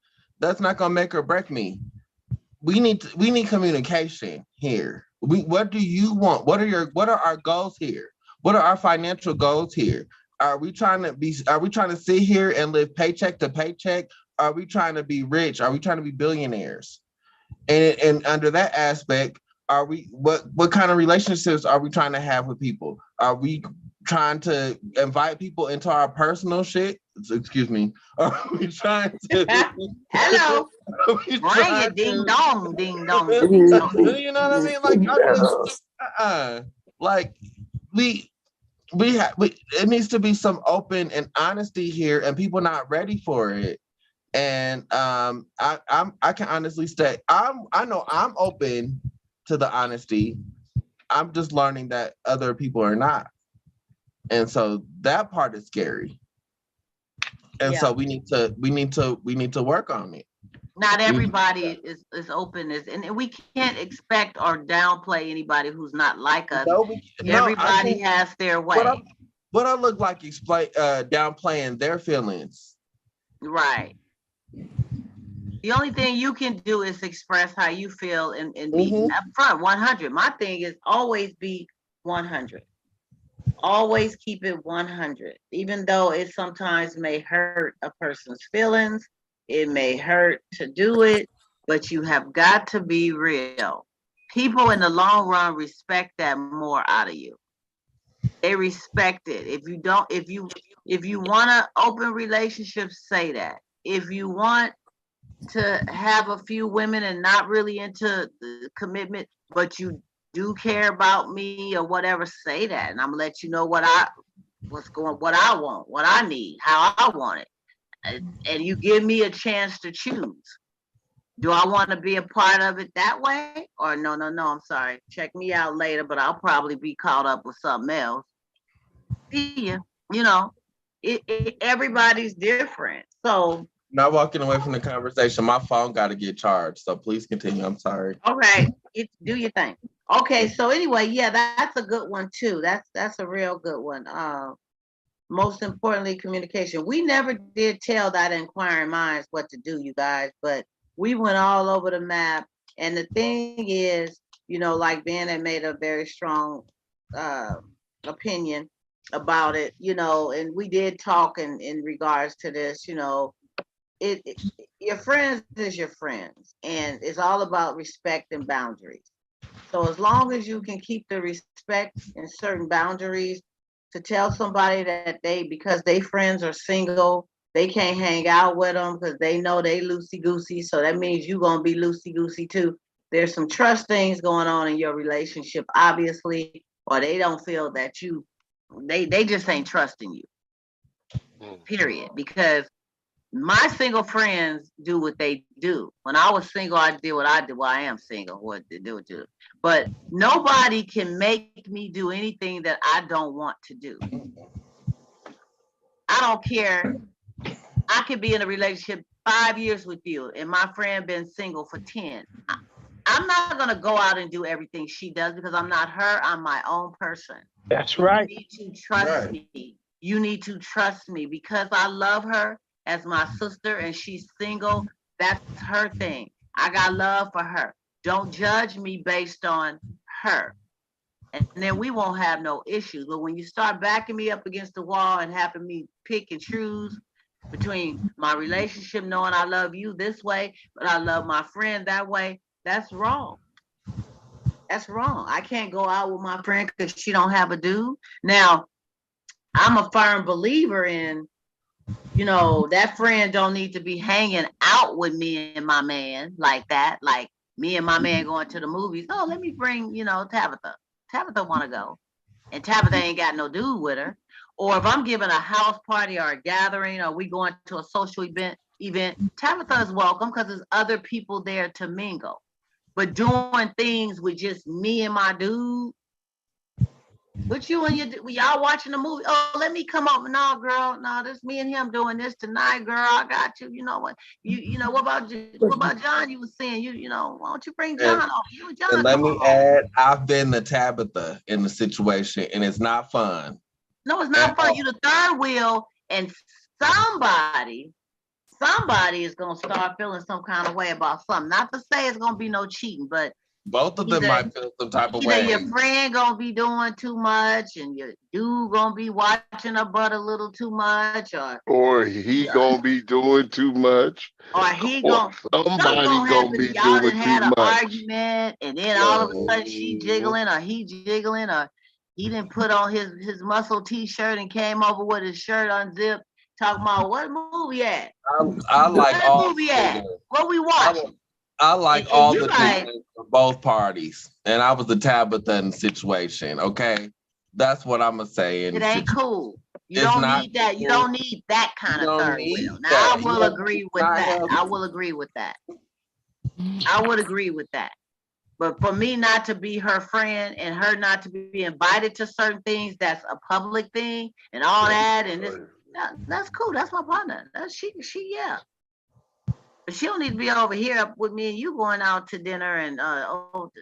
That's not gonna make or break me. We need communication here. What do you want? What are our goals here? What are our financial goals here? Are we trying to sit here and live paycheck to paycheck? Are we trying to be rich? Are we trying to be billionaires? And under that aspect, are we what kind of relationships are we trying to have with people? Are we trying to invite people into our personal shit? Excuse me. Are we trying to hello? Ring it, ding dong, ding dong. You know what I mean? Like it needs to be some open and honesty here, and people not ready for it. And I can honestly say I know I'm open to the honesty. I'm just learning that other people are not. And so that part is scary. And so we need to work on it. Not everybody is open and we can't expect or downplay anybody who's not like us. Everybody has their way. What I look like downplaying their feelings. Right. The only thing you can do is express how you feel and be upfront. 100. My thing is always be 100. Always keep it 100, even though it sometimes may hurt a person's feelings. It may hurt to do it, but you have got to be real. People in the long run respect that more out of you. They respect it. If you want an open relationship, say that. If you want to have a few women and not really into the commitment, but you do care about me or whatever, say that. And I'm gonna let you know what I want, what I need, how I want it. And you give me a chance to choose. Do I want to be a part of it that way? Or no, I'm sorry. Check me out later, but I'll probably be caught up with something else. See ya. You know, everybody's different. So not walking away from the conversation. My phone got to get charged. So please continue. I'm sorry. Okay, do your thing. Okay, so anyway, yeah, that's a good one too. That's a real good one. Most importantly, communication. We never did tell that inquiring minds what to do, you guys, but we went all over the map. And the thing is, you know, like Ben had made a very strong opinion about it, you know, and we did talk in regards to this, you know, your friends is your friends, and it's all about respect and boundaries. So as long as you can keep the respect and certain boundaries, to tell somebody that because they friends are single, they can't hang out with them because they know they loosey-goosey. So that means you're going to be loosey-goosey too. There's some trust things going on in your relationship, obviously, or they don't feel that they just ain't trusting you, period. Because my single friends do what they do. When I was single, I did what I did. Well, I am single. What to do? But nobody can make me do anything that I don't want to do. I don't care. I could be in a relationship 5 years with you, and my friend been single for 10. I'm not gonna go out and do everything she does because I'm not her. I'm my own person. That's right. You need to trust me. You need to trust me because I love her as my sister and she's single. That's her thing. I got love for her. Don't judge me based on her. And then we won't have no issues. But when you start backing me up against the wall and having me pick and choose between my relationship, knowing I love you this way, but I love my friend that way, that's wrong. That's wrong. I can't go out with my friend because she don't have a dude. Now, I'm a firm believer in, you know, that friend don't need to be hanging out with me and my man like that. Like me and my man going to the movies. Oh, let me bring, you know, Tabitha. Tabitha want to go. And Tabitha ain't got no dude with her. Or if I'm giving a house party or a gathering or we going to a social event, Tabitha is welcome because there's other people there to mingle. But doing things with just me and my dude, what you and y'all watching the movie? Oh, let me come up. No, girl, no, this me and him doing this tonight, girl. I got you. You know what? You know what about John? You was saying you know. Why don't you bring John on? You and John. And let me add, I've been the Tabitha in the situation, and it's not fun. No, it's not fun. You the third wheel, and somebody is gonna start feeling some kind of way about something. Not to say it's gonna be no cheating, but both of them might feel some type of way. Your friend gonna be doing too much, and your dude gonna be watching her butt a little too much, or he gonna be doing too much, or somebody gonna be doing too had an much. argument, and then all of a sudden she jiggling, or he jiggling, or he didn't put on his muscle T-shirt and came over with his shirt unzipped, talking about what movie at? I like what all movie at? What we watching? I like all the things for both parties, and I was the Tabitha in the situation. Okay, that's what I'm gonna say. It ain't cool. You don't need that. You don't need that kind of third wheel. Now I will agree with that. I will agree with that. I would agree with that. But for me not to be her friend and her not to be invited to certain things, that's a public thing and all that. And that's cool. That's my partner. Yeah. But she don't need to be over here with me and you going out to dinner and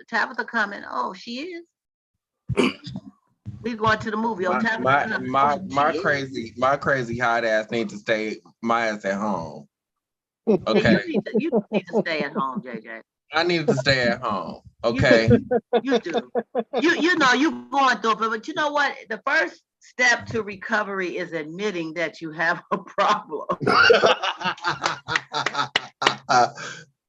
Tabitha coming. Oh, she is. We going to the movie. Oh, Tabitha coming. My crazy hot ass need to stay my ass at home. Okay. You need to stay at home, JJ. I need to stay at home. Okay. You do. You know you going through it, but you know what? The first step to recovery is admitting that you have a problem.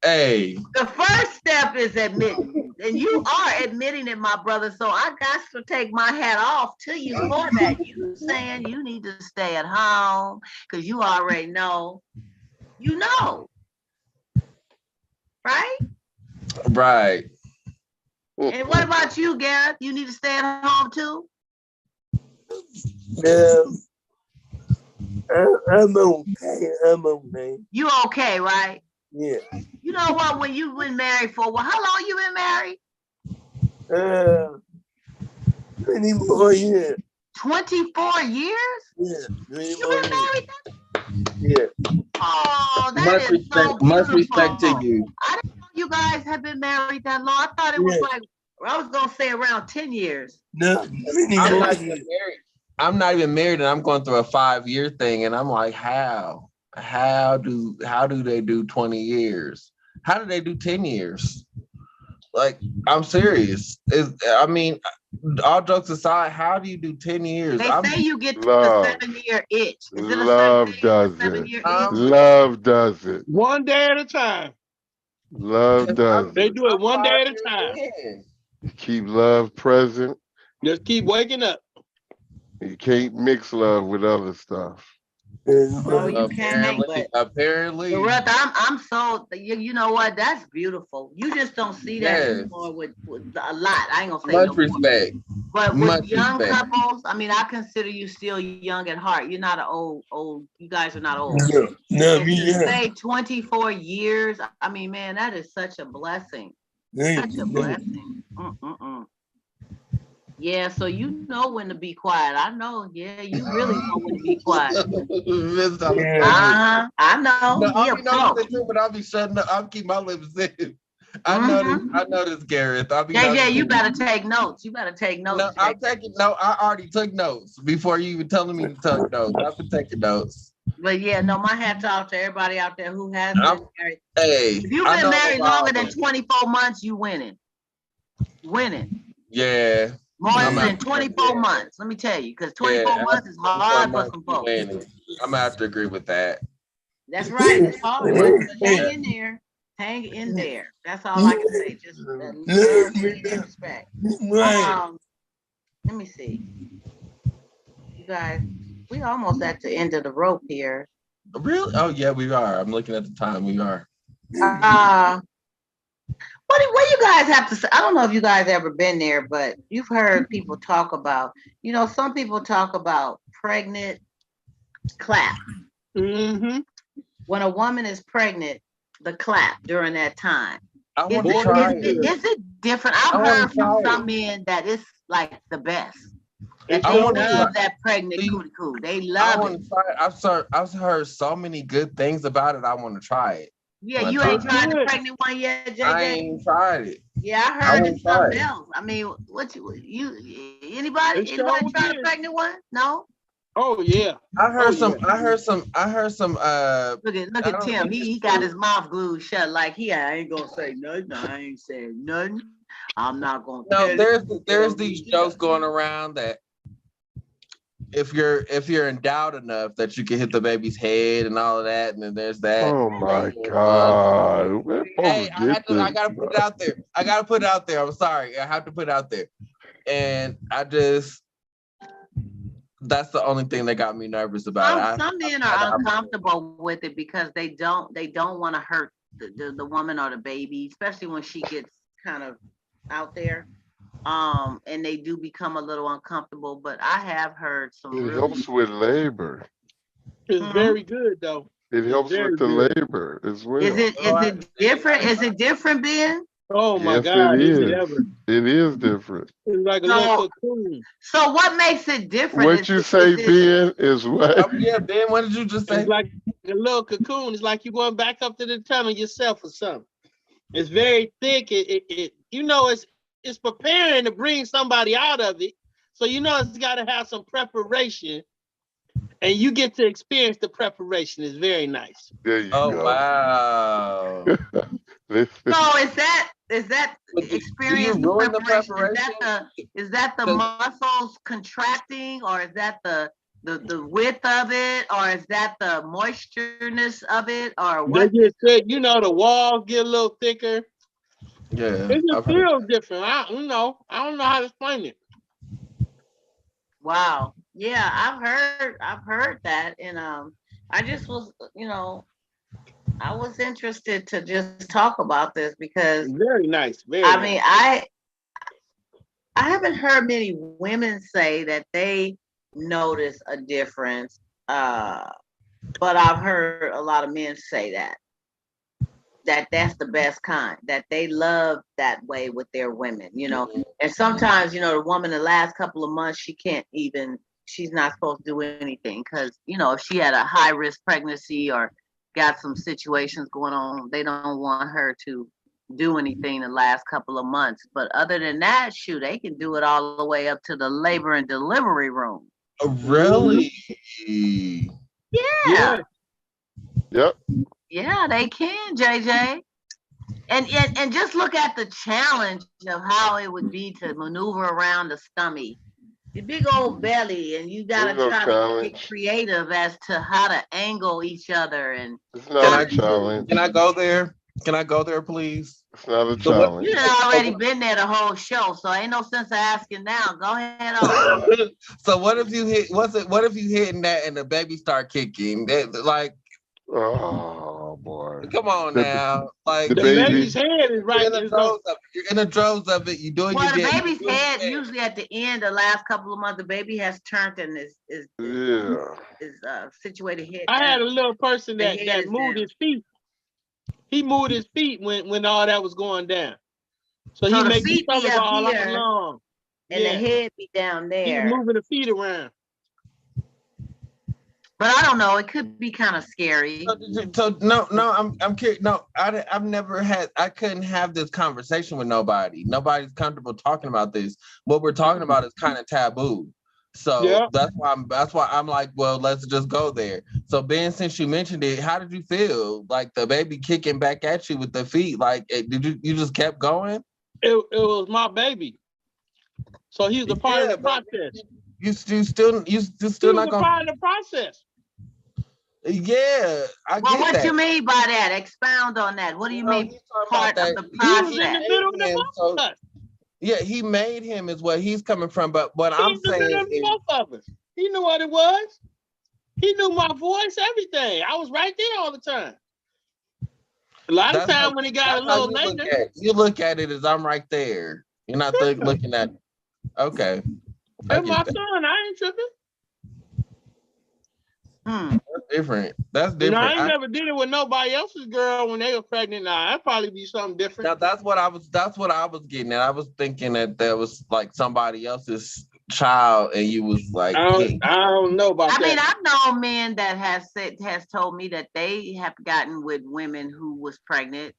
Hey. The first step is admitting, and you are admitting it, my brother. So I got to take my hat off to you for that. You saying you need to stay at home because you already know. You know, right? Right. And what about you, Gareth? You need to stay at home too? Yeah. I'm okay. I'm okay. You okay, right? Yeah. You know what? When you've been married for how long you been married? 24 years. 24 years? Yeah. You been married? Yeah. Oh, that is so beautiful. Much respect to you. I didn't know you guys have been married that long. I thought it was like, I was gonna say around 10 years. No, I'm not even married. I'm not even married, and I'm going through a 5-year thing, and I'm like, how? How do they do 20 years? How do they do 10 years? Like, I'm serious. I mean, all jokes aside, how do you do 10 years? They say you get to Love. the 7-year itch. Is it a Love does it. Love does it. One day at a time. Love does They it. do it one day at a time. Keep love present. Just keep waking up. You can't mix love with other stuff. No, you can't. Apparently. But I'm so, you know what? That's beautiful. You just don't see that anymore with a lot. I ain't gonna say much respect. But with young couples, I mean, I consider you still young at heart. You're not an old. You guys are not old. No, say 24 years. I mean, man, that is such a blessing. Such a blessing. Yeah, so you know when to be quiet. I know. Yeah, you really know when to be quiet. I know. No, I'll be noticing too, but I'll be shutting up. I'll keep my lips in. I know this, Gareth. Yeah, you better take notes. You better take notes. No, I'm taking. No, I already took notes before you even telling me to take notes. I've been taking notes. But yeah, no, my hat's off to everybody out there who has been married. Hey, if you've been married longer than 24 months, you winning. Winning. Yeah. More than 24 months. Let me tell you, because 24 months is hard for some folks. I'm gonna have to agree with that. That's right. It's hard. Hang in there. Hang in there. That's all I can say. Just love, respect. Let me see. You guys, we almost at the end of the rope here. Really? Oh yeah, we are. I'm looking at the time. We are. What do you guys have to say? I don't know if you guys ever been there, but you've heard people talk about, some people talk about pregnant clap. When a woman is pregnant, the clap during that time. Is it different? I've heard from some men that it's like the best. That they love that pregnant coo. They love it. I've heard so many good things about it. I want to try it. Yeah, you ain't tried the pregnant one yet, JJ? I ain't tried it. Yeah, I heard it's something else. I mean, anybody try the pregnant one? No? Oh yeah. I heard some. Look at Tim. He got his mouth glued shut like I ain't gonna say nothing. I ain't saying nothing. I'm not gonna there's these jokes going around that if you're endowed enough that you can hit the baby's head and all of that, and then there's that. Oh my God! Hey, I gotta put it out there. I gotta put it out there. I'm sorry, I have to put it out there, and that's the only thing that got me nervous about it. Some men are uncomfortable with it because they don't want to hurt the woman or the baby, especially when she gets kind of out there. And they do become a little uncomfortable, but I have heard some. It helps with labor. It's very good though. It helps with the labor as well. Is it different? Is it different, Ben? Oh my Yes, God, it is it is. ever? It is different. It's like a So, little cocoon. so what makes it different? What you Is say, it Ben, is what? Yeah, Ben, what did you just It's say? like a little cocoon. It's like you're going back up to the tunnel yourself or something. It's very thick. It's preparing to bring somebody out of it. So it's got to have some preparation, and you get to experience the preparation. It's very nice. There you Oh go. wow. so is that But do you experience ruin the preparation? preparation? Is that the 'Cause- muscles contracting, or is that the width of it, or is that the moistureness of it, or They what? get thick. The walls get a little thicker. Yeah, It just I've heard. feels different. I don't know how to explain it. Wow. Yeah, I've heard that, and I just was, I was interested to just talk about this because Very nice. Very I nice. mean, I haven't heard many women say that they notice a difference, but I've heard a lot of men say that that's the best kind, that they love that way with their women, and sometimes, the woman the last couple of months, she's not supposed to do anything because, if she had a high risk pregnancy or got some situations going on, they don't want her to do anything the last couple of months. But other than that, shoot, they can do it all the way up to the labor and delivery room. Really? Yeah. Yep. Yeah, they can, JJ. And just look at the challenge of how it would be to maneuver around the stomach, the big old belly, and you gotta Ain't no try to get challenge. creative as to how to angle each other and It's Can not I a challenge. can I go there? Can I go there, please? It's not a So what- challenge. you done already been there the whole show, so ain't no sense of asking now. Go ahead on. So what if you hit? What if you hitting that and the baby start kicking? Like, Oh boy. come on The- now. Like the The baby- baby's head is right. you're in the throes of it. You're in the throes of it. You doing Well, your the dance. baby's head usually at the end, the last couple of months, the baby has turned and Yeah. is situated head I had a down. little person The that head is moved down. his feet. He moved his feet when all that was going down. So So he the made the feet be stomach up all here along. and the head be down He was there. moving the feet around. But I don't know. It could be kind of scary. So no, I'm curious. No, I've never had. I couldn't have this conversation with nobody. Nobody's comfortable talking about this. What we're talking about is kind of taboo. So Yeah. that's why I'm like, well, let's just go there. So Ben, since you mentioned it, how did you feel? Like the baby kicking back at you with the feet? Like, did you just kept going? It was my baby. So he was a part of the but process. You still He not was a gonna. part of the process. Yeah, I Well, get what that. you mean by that? Expound on that. What do you mean he's talking part about of that. the He was in the process? middle of the And so, process. yeah, he made him is what he's coming from. But what He I'm was in the middle saying of is, both of us. He knew what it was. He knew my voice, everything. I was right there all the time. A lot of times when he got a little later. You look at it as I'm right there. You're not looking at. Okay, And my son, I ain't tripping. That's different. That's different. I ain't never did it with nobody else's girl when they were pregnant. Now that'd probably be something different. Now that's what I was getting at. I was thinking that was like somebody else's child, and you was like, I don't know about that. I mean, I've known men that has told me that they have gotten with women who was pregnant.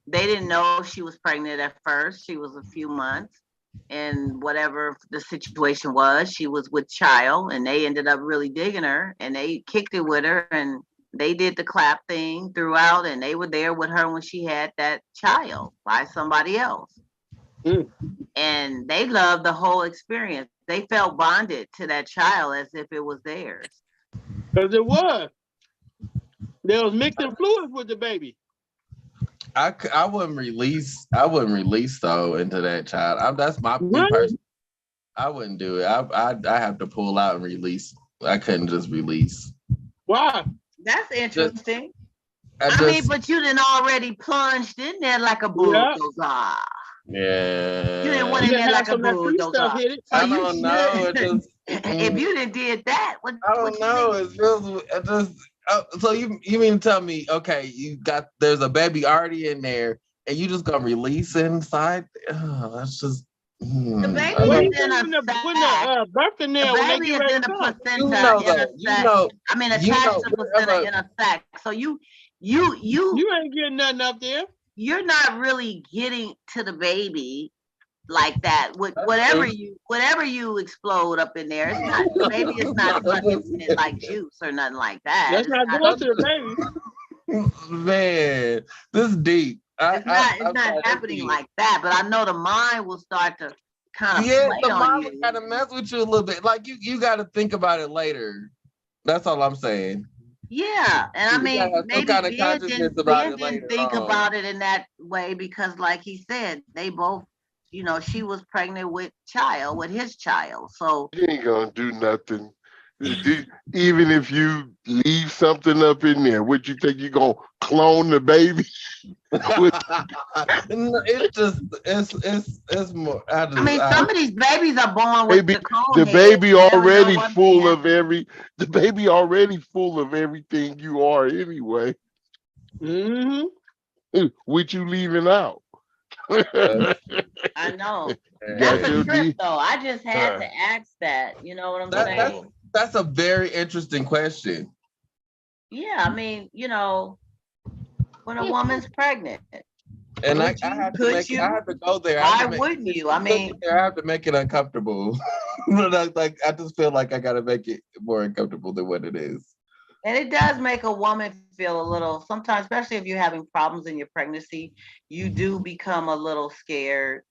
They didn't know she was pregnant at first. She was a few months, and whatever the situation was, she was with child, and they ended up really digging her, and they kicked it with her, and they did the clap thing throughout, and they were there with her when she had that child by somebody else. And they loved the whole experience. They felt bonded to that child as if it was theirs. Because it was. There was mixing fluids with the baby. I wouldn't release though into that child. That's my person. I wouldn't do it. I have to pull out and release. I couldn't just release. Why? That's interesting. I mean, but you didn't already plunged in there like a bulldozer. Yeah. You didn't went in there like a bulldozer. I don't know. If you didn't did that, I don't know. It feels so you mean to tell me, okay, there's a baby already in there, and you just gonna release it inside. That's just. The baby What is you in put a in the sack. birth The canal when they baby get is ready in to the come? You placenta know in a though. sack. I mean, attached to the placenta wherever. in a sack. So you You ain't getting nothing up there. you're not really getting to the baby like that. With whatever you explode up in there, it's not the baby is not sucking it like juice or nothing like that. That's It's not not, going to the baby. Man, this is deep. it's not happening like that. But I know the mind will start to kind of Yeah, play the on mind will you. kind of mess with you a little bit. Like you got to think about it later. That's all I'm saying. Yeah, and I You mean, gotta have some maybe kind of consciousness about it Ben later didn't think on. about it in that way because, like he said, they both, she was pregnant with his child. So You ain't gonna do nothing. Even if you leave something up in there, what you think you gonna clone the baby? No, it's more. I mean, some of these babies are born with Baby, the cone the head. baby You never know already what may full of happen. the baby already full of everything you are anyway. Mm-hmm. What you leaving out? I know. Got That's your a trip, D. though. I just had to ask that. You know what I'm saying? That's a very interesting question. Yeah, I mean, when a woman's pregnant, And I could have to could I have to go there. Why wouldn't you? I mean, I have to make it uncomfortable. I just feel like I gotta make it more uncomfortable than what it is. and it does make a woman feel a little, sometimes, especially if you're having problems in your pregnancy, you do become a little scared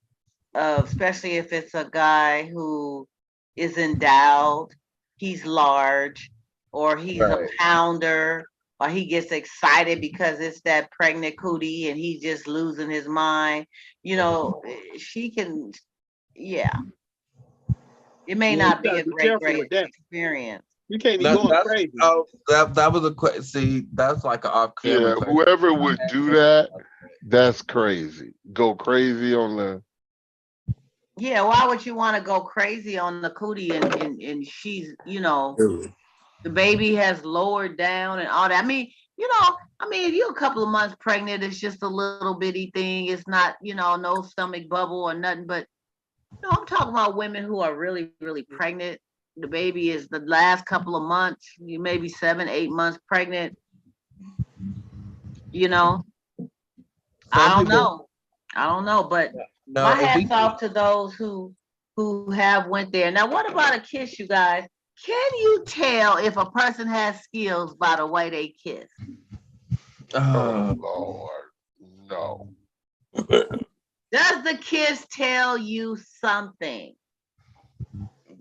of, especially if it's a guy who is endowed, he's large, or he's a pounder, or he gets excited because it's that pregnant cootie and he's just losing his mind. She can, yeah. It may not You be gotta a be great careful with that. experience. You can't be going crazy. That was a question. See, that's like an off-camera Yeah, question. whoever would do that, that's crazy. Go crazy on the. Yeah, why would you want to go crazy on the cootie and she's, the baby has lowered down and all that. I mean, if you're a couple of months pregnant, it's just a little bitty thing. It's not, no stomach bubble or nothing. But I'm talking about women who are really, really pregnant. The baby is the last couple of months, you maybe 7, 8 months pregnant. I don't know, but my hat's off to those who have went there. Now, what about a kiss, you guys? Can you tell if a person has skills by the way they kiss? Oh Lord, no. Does the kiss tell you something?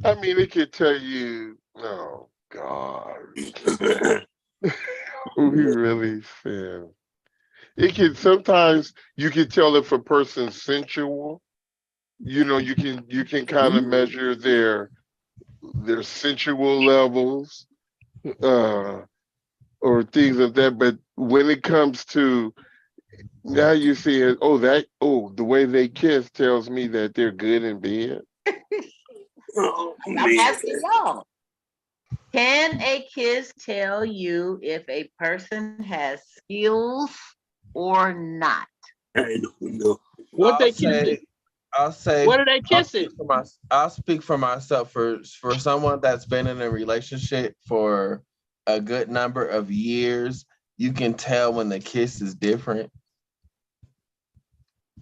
I mean, it could tell you. Oh God, who he really said. It can sometimes you can tell if a person's sensual. You can kind of measure their sensual levels, or things of that. But when it comes to now, you're saying, the way they kiss tells me that they're good in bed. I'm asking y'all. Can a kiss tell you if a person has skills or not? I don't know. What they kissing? I'll say. What are they kissing? I'll speak for myself. For someone that's been in a relationship for a good number of years, you can tell when the kiss is different.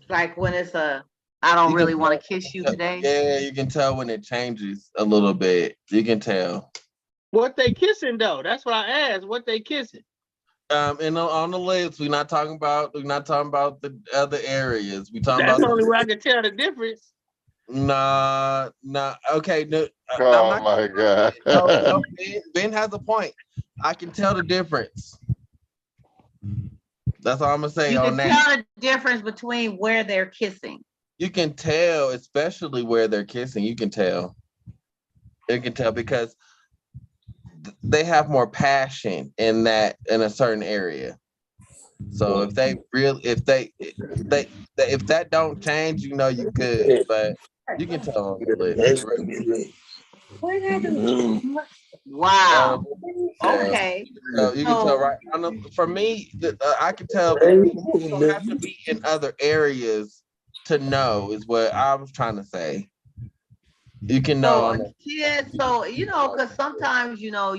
Like when it's I don't really want to kiss you today. Yeah, you can tell when it changes a little bit. You can tell. What they kissing though? That's what I asked. What they kissing? And on the lips, we're not talking about the other areas. We talking That's about the only way I can tell the difference. Nah. Okay, no, Oh my God. no, Ben has a point. I can tell the difference. That's all I'm gonna say on that. You can tell the difference between where they're kissing. You can tell, especially where they're kissing. You can tell. You can tell because they have more passion in a certain area. So if that don't change, you good. But you can tell on the list. Wow. Yeah. Okay. So you can tell, right? I know, for me, I can tell you don't have to be in other areas to know, is what I was trying to say. You can know on So kids, so because sometimes you're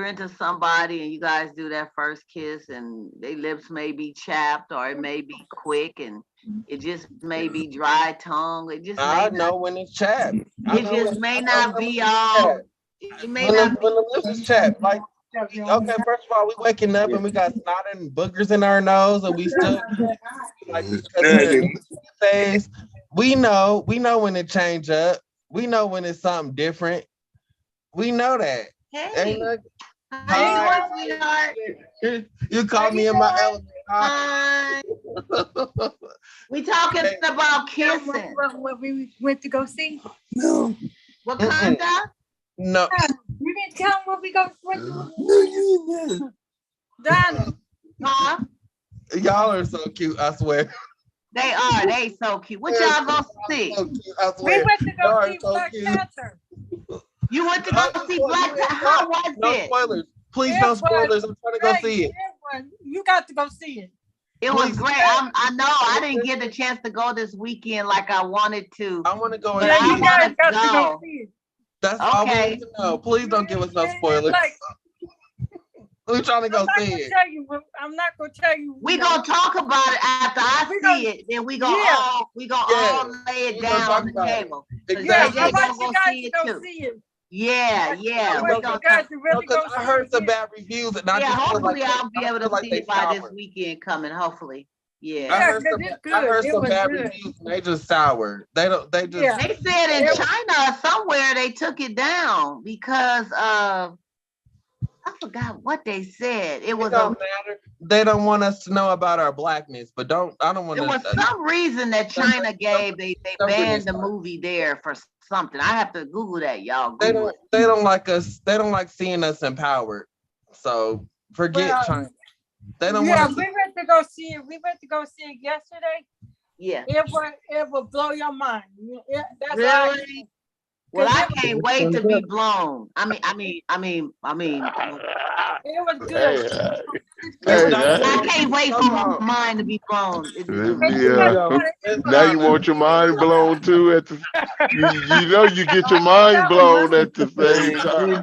into somebody and you guys do that first kiss and their lips may be chapped or it may be quick and it just may be dry tongue. It just I may know when it's chapped. it just may not be all. It may When not the lips is chapped, like, okay, first of all, we waking up and we got snot and boogers in our nose and we still like face. We know when it change up. We know when it's something different. We know that. Hey, Ain't how you doing, sweetheart? you caught me in my element. Hi. We talking about kissing. What we went to go see? No. Wakanda? No. You didn't tell them what we went to. No, you didn't. Donna. Huh? Y'all are so cute, I swear. They are. They so cute. What y'all gonna see? So cute, I We swear. went to Y'all go are see so Black cute. Panther. You went to go see Black Panther. How was No it? spoilers. Please, It no was spoilers. I'm trying to go see it. You got to go see it. It was Please. great. I know I didn't get the chance to go this weekend like I wanted to. I want to go and But Yeah, I you guys wanna got to go. go see it. That's all we Okay. need to know. Please don't give us no spoilers. Like, We're trying to go I'm not see gonna it. tell you. I'm not gonna tell you. We gonna talk about it after I We see gonna- it. Then we gonna Yeah. all lay it We gonna down talk on the about it. table. Exactly. Yeah, JJ I want gonna you go guys see to it go too. see it. Yeah. I We want gonna you guys talk. to really go I see heard it. some bad reviews, and I Yeah, just feel like hopefully I'll be able to like see they it by this soured. weekend coming. Hopefully. I Yeah. heard some. it's good. I heard It some was bad good. reviews, and they just soured. They don't. They just. Yeah. They said in Yeah. China somewhere they took it down because of I forgot what they said. It It was don't matter. They don't want us to know about our blackness, but I don't want there was to. some reason that China gave they don't get me banned the started. movie there for something. I have to Google that, y'all. They Google don't. it. They don't like us. They don't like seeing us empowered. So forget Well, China. They don't Yeah, want we to. went to go see it. We went to go see it yesterday. Yeah. It will blow your mind. That's all I can Really? say. Well, I 'Cause can't wait to be blown. I mean, it was good. Hey, I can't wait for my mind to be blown. let And me, you guys Yo, wanna- it's now you time want your mind blown too at the, you know you get your mind blown at the same time.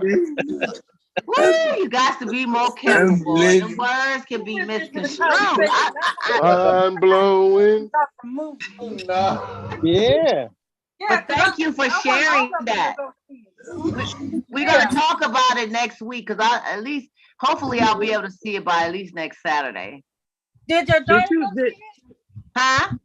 Woo, you got to be more careful, boy. The words can be misconstrued. Mind blowing. No. Yeah. But thank you for sharing that. We're gonna talk about it next week because hopefully I'll be able to see it by at least next Saturday. Did your daughter you- go see it? Huh?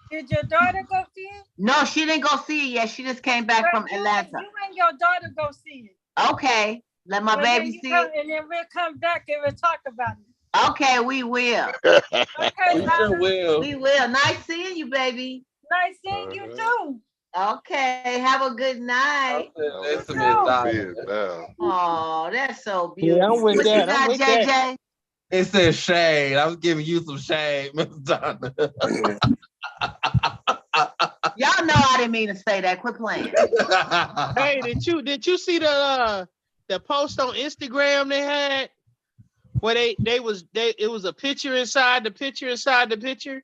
Did your daughter go see it? No, she didn't go see it yet. She just came back from You Atlanta. and your daughter go see it. Okay, let my And then baby you see come- it. And then we'll come back and we'll talk about it. Okay, we will. Okay, We sure Donna. will. We will. Nice seeing you, baby. Nice seeing you too. Okay, have a good night. Oh, that's so beautiful. Yeah, I'm with What you that. got, I'm with JJ? that. It says shade. I was giving you some shade, Miss Donna. Y'all know I didn't mean to say that. Quit playing. Hey, did you see the post on Instagram they had where it was a picture inside the picture inside the picture?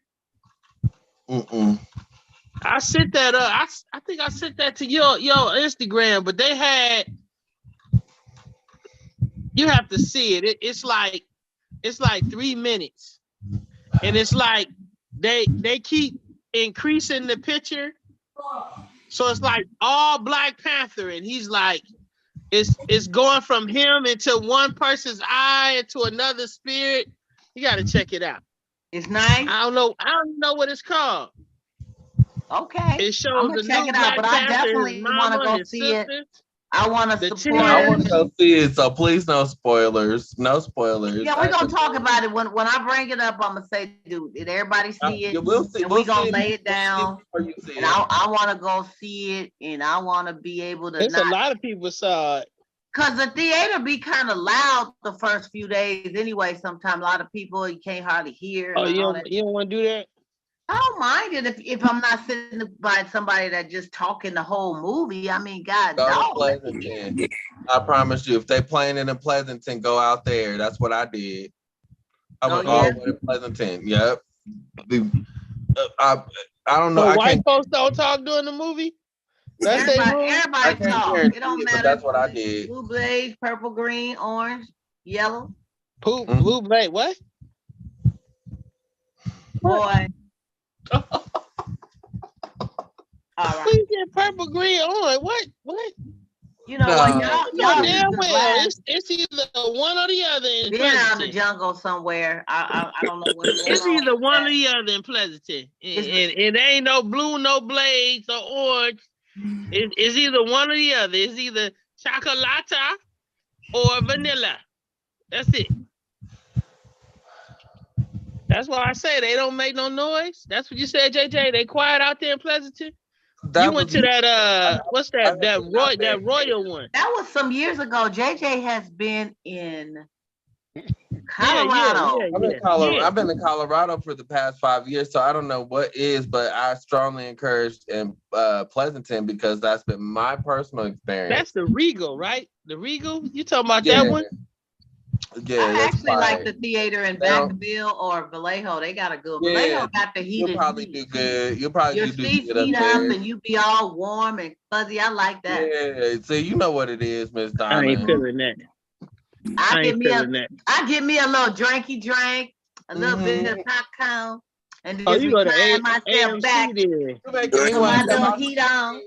Mm-mm. I sent that I think I sent that to your Instagram, but they had, you have to see it. It's like 3 minutes. And it's like they keep increasing the picture. So it's like all Black Panther, and he's like, it's going from him into one person's eye into another spirit. You got to check it out. It's nice. I don't know what it's called. Okay. It I'm shows gonna the check new it out, Black but I Panther, definitely his want to mama, go his see it. sister. I want to The support I it. want to go see it, so please no spoilers. No spoilers. Yeah, we're gonna talk about it when I bring it up. I'm gonna say, dude, did everybody see it? We'll see. And We'll we gonna see lay it down. before you see And it. I want to go see it, and I want to be able to There's a lot of people saw it. Cause the theater be kind of loud the first few days anyway. Sometimes a lot of people you can't hardly hear. Oh, And all you that. don't want to do that? I don't mind it if I'm not sitting by somebody that just talking the whole movie. I mean, God, Go to no. Pleasanton. I promise you, if they playing it in Pleasanton, go out there. That's what I did. I went all the way to Pleasanton. Yep. I don't know. So I white can't. folks don't talk during the movie. That's their rule. I Everybody can't talk. guarantee It don't it, but matter. that's what I did. Blue blaze, purple, green, orange, yellow. Blue blade. What? Boy. All What right. you get purple, green, orange? What? You know No. what? You know damn well it's either one or the other in being out in the Pleasanton. jungle somewhere. I don't know what's going It's on. either one or the other in Pleasanton. And there ain't no blue, no blades or orange. It's either one or the other. It's either chocolata or vanilla. That's it. That's why I say they don't make no noise. That's what you said, JJ. They quiet out there in Pleasanton. You went to that what's that? That royal one. That was some years ago. JJ has been in Colorado. I've been in Colorado for the past 5 years, so I don't know what is, but I strongly encourage in Pleasanton because that's been my personal experience. That's the Regal, right? The Regal? You talking about that one? Yeah, I actually like the theater in Vacaville or Vallejo. They got a good Vallejo got the heated. You'll probably do good. You'll probably your seats heat up and you be all warm and fuzzy. I like that. Yeah, so you know what it is, Miss Donna. I ain't feeling that. I give me a little drinky drink, a little bit of popcorn, and just you go to myself AMC back. there. Put my little heat on.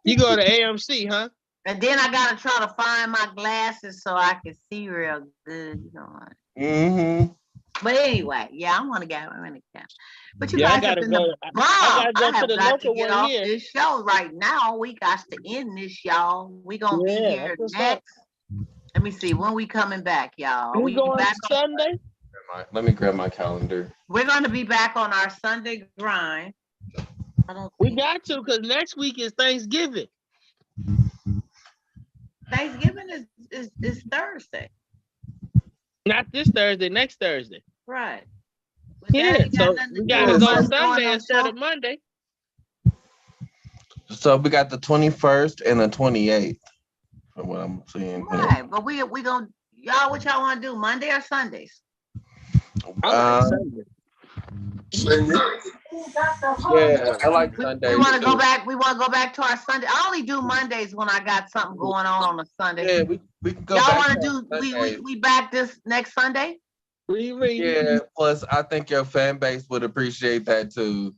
You go to AMC, huh? And then I gotta try to find my glasses so I can see real good. You know. But anyway, yeah, I want to get in the camp. But you guys have been the bomb. I have got to get off this show right now. We got to end this, y'all. We gonna be here next. Let me see when we coming back, y'all. We going back Sunday. Let me grab my calendar. We're going to be back on our Sunday grind. We got to because next week is Thanksgiving. Thanksgiving is Thursday. Not this Thursday, next Thursday. Right. Yeah, so we got to go Sunday instead of Monday. So we got the 21st and the 28th. From what I'm seeing. Right, but we gonna y'all. What y'all want to do? Monday or Sundays? Sunday. Yeah, I like Sundays. We want to go back. We want to go back to our Sunday. I only do Mondays when I got something going on a Sunday. Yeah, we can go. Y'all want to do? We back this next Sunday? Yeah. Plus, I think your fan base would appreciate that too.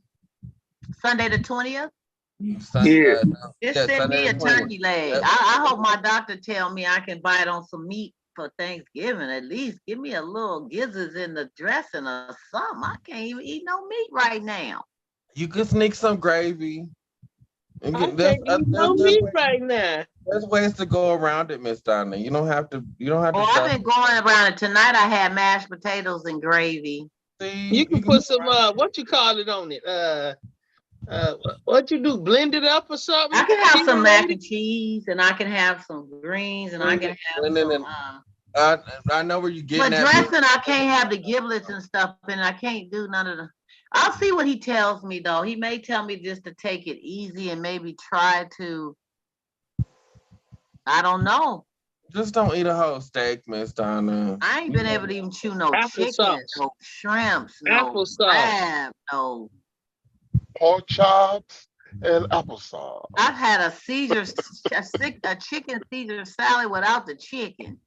Sunday the 20th. Sunday, Just send me a turkey leg. Yep. I hope my doctor tell me I can bite on some meat for Thanksgiving. At least give me a little gizzards in the dressing or something. I can't even eat no meat right now. You could sneak some gravy. And no meat right now. There's ways to go around it, Miss Donna. You don't have to. I've been going around it. Tonight I had mashed potatoes and gravy. See, you can put some what you call it on it. What you do? Blend it up or something? I can have some mac and cheese, and I can have some greens, and I can have some. I know where you get. But dressing, I can't have the giblets and stuff, and I can't do none of the. I'll see what he tells me though. He may tell me just to take it easy and maybe try to. I don't know. Just don't eat a whole steak, Miss Donna. I ain't been able to even chew no chicken, no shrimps, no crab, no. Pork chops and applesauce. I've had a chicken Caesar salad without the chicken.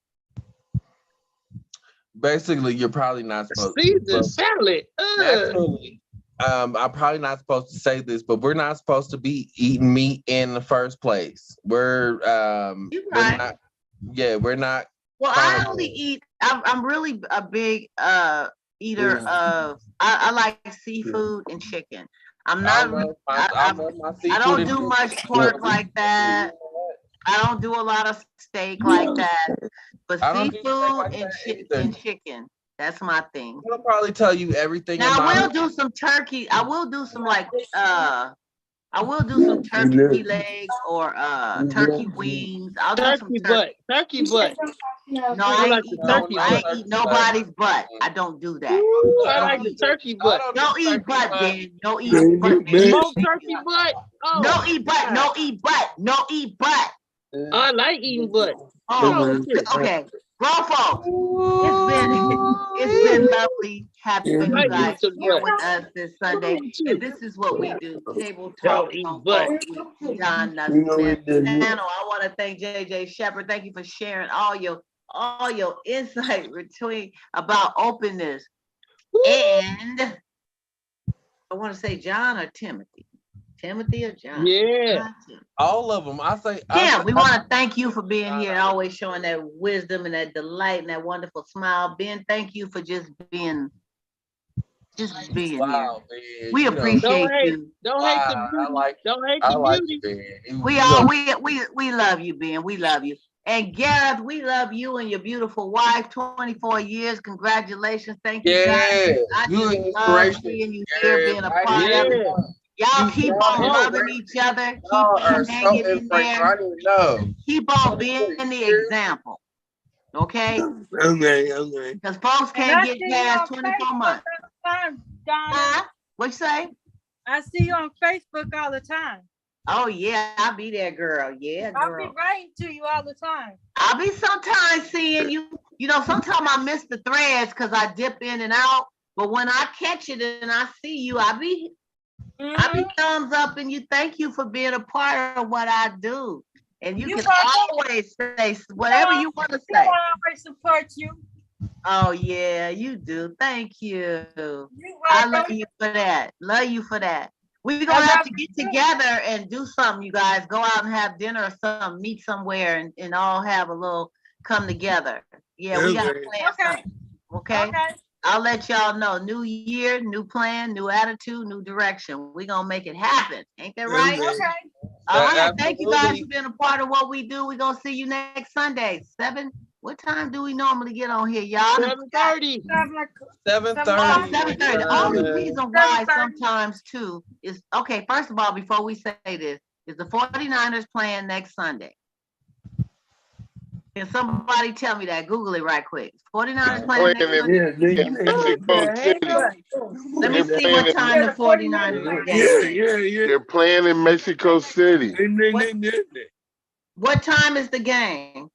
Basically, you're probably not supposed Caesar salad. Naturally, I'm probably not supposed to say this, but we're not supposed to be eating meat in the first place. We're we're not. Yeah, we're not. Well, I only eat. I'm really a big eater of. I like seafood and chicken. I'm not. I don't do much pork like that. I don't do a lot of steak like that. But seafood and chicken, that's my thing. I'll probably tell you everything. Now I will do some turkey. I will do some I will do some turkey legs or turkey wings. I'll do some turkey butt. No, I I like ain't the eat no, turkey I butt. ain't eat nobody's butt. I don't do that. Ooh, I Don't like the eat, turkey butt. don't eat butt, Ben. No eat Man, butt, Ben. Smoked turkey butt. Oh, No eat butt. God. No eat butt. No eat butt. I like eating butt. Oh, okay. Grown folks, it's been lovely having I you like guys eating some here butt. with us this Sunday. And this is what we do. Table talk Don't eat on butt. with Donna You know Smith. it doesn't. Panel, I want to thank JJ Shepherd. Thank you for sharing all your insight between about openness. And I want to say John or Timothy. Timothy or John? Yeah. All of them. I say. Yeah, we want to thank you for being here and always showing that wisdom and that delight and that wonderful smile. Ben, thank you for just being here. Wow, man. We You know, appreciate you. Don't hate the wow, beauty. Don't hate I the like beauty. it, man. We all we love you, Ben. We love you. And Gareth, we love you and your beautiful wife. 24 years. Congratulations. Thank you, guys. Yeah, I good just love inspiration. seeing you here, being a part Yeah. of it. Y'all You keep brought on it. loving each other. Keep Y'all on are so hanging in inspirational. there. I didn't know. Keep on being the example. Okay? Okay. Because folks And can't I get see you past on 24 Facebook months. all the time, Donna. Huh? What you say? I see you on Facebook all the time. Oh yeah, I'll be there, girl. Yeah, I'll girl. be writing to you all the time. I'll be sometimes seeing you. You know, sometimes I miss the threads because I dip in and out. But when I catch it and I see you, I be thumbs up and you thank you for being a part of what I do. And you You can welcome. always say whatever you want to You say. always support you. Oh yeah, you do. Thank you. You I welcome. love you for that. Love you for that. We're gonna have to get together and do something, you guys. Go out and have dinner or something, meet somewhere and all have a little come together. Yeah, we gotta plan something. Okay. I'll let y'all know. New year, new plan, new attitude, new direction. We're gonna make it happen. Ain't that right? Okay. All right. Thank you guys Absolutely. for being a part of what we do. We're gonna see you next Sunday. 7. What time do we normally get on here, y'all? 7:30. 7:30. 7:30. The only reason why 7:30. sometimes too is okay. First of all, before we say this, is the 49ers playing next Sunday? Can somebody tell me that? Google it right quick. 49ers playing next Sunday? in Mexico City. Let me see what time the 49ers game. They're playing in Mexico City. What time is the game?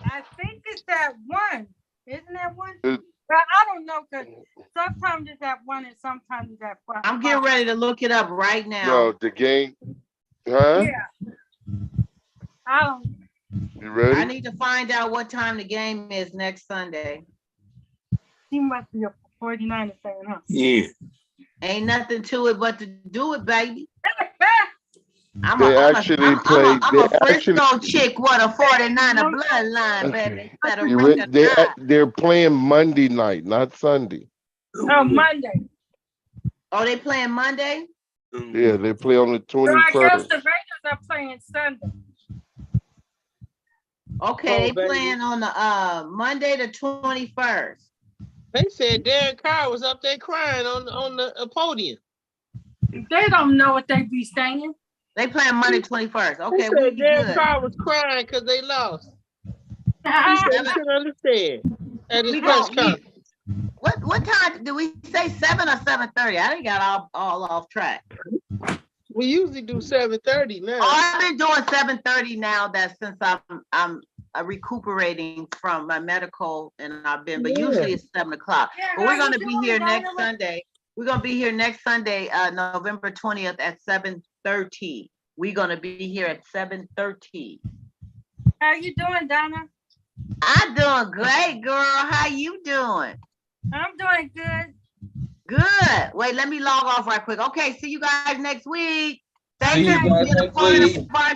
I think it's at 1. Isn't that 1? It- But I don't know because sometimes it's at 1 and sometimes it's at 5. I'm getting ready to look it up right now. No, the game. Huh? Yeah. I don't. You I ready? need to find out what time the game is next Sunday. He must be a 49er fan, huh? Yeah. Ain't nothing to it but to do it, baby. I'm They a actually Frisco chick. What a 49er bloodline, baby. Better they're playing Monday night, not Sunday. Oh, Monday. Oh, they playing Monday? Yeah, they play on the So I guess 21st. the Raiders are playing Sunday. Okay, they baby. playing on the Monday the 21st. They said Derek Carr was up there crying on the podium. They don't know what they be saying. They playing Monday 21st. They Okay, said we Derek good. Carr was crying because they lost. He said he couldn't understand at his We press go- conference. What time do we say 7 or 7:30? I didn't got all off track. We usually do 7:30 now. Oh, I've been doing 7:30 now. That since I'm recuperating from my medical and I've been, but usually it's 7 o'clock. Yeah, But we're how gonna you be doing, here Donna? next Sunday. We're gonna be here next Sunday, November 20th at 7:30. We're gonna be here at 7:30. How you doing, Donna? I'm doing great, girl. How you doing? I'm doing good. Good. Wait, let me log off right quick. Okay, see you guys next week. Thank See you you for guys being a next part week. of our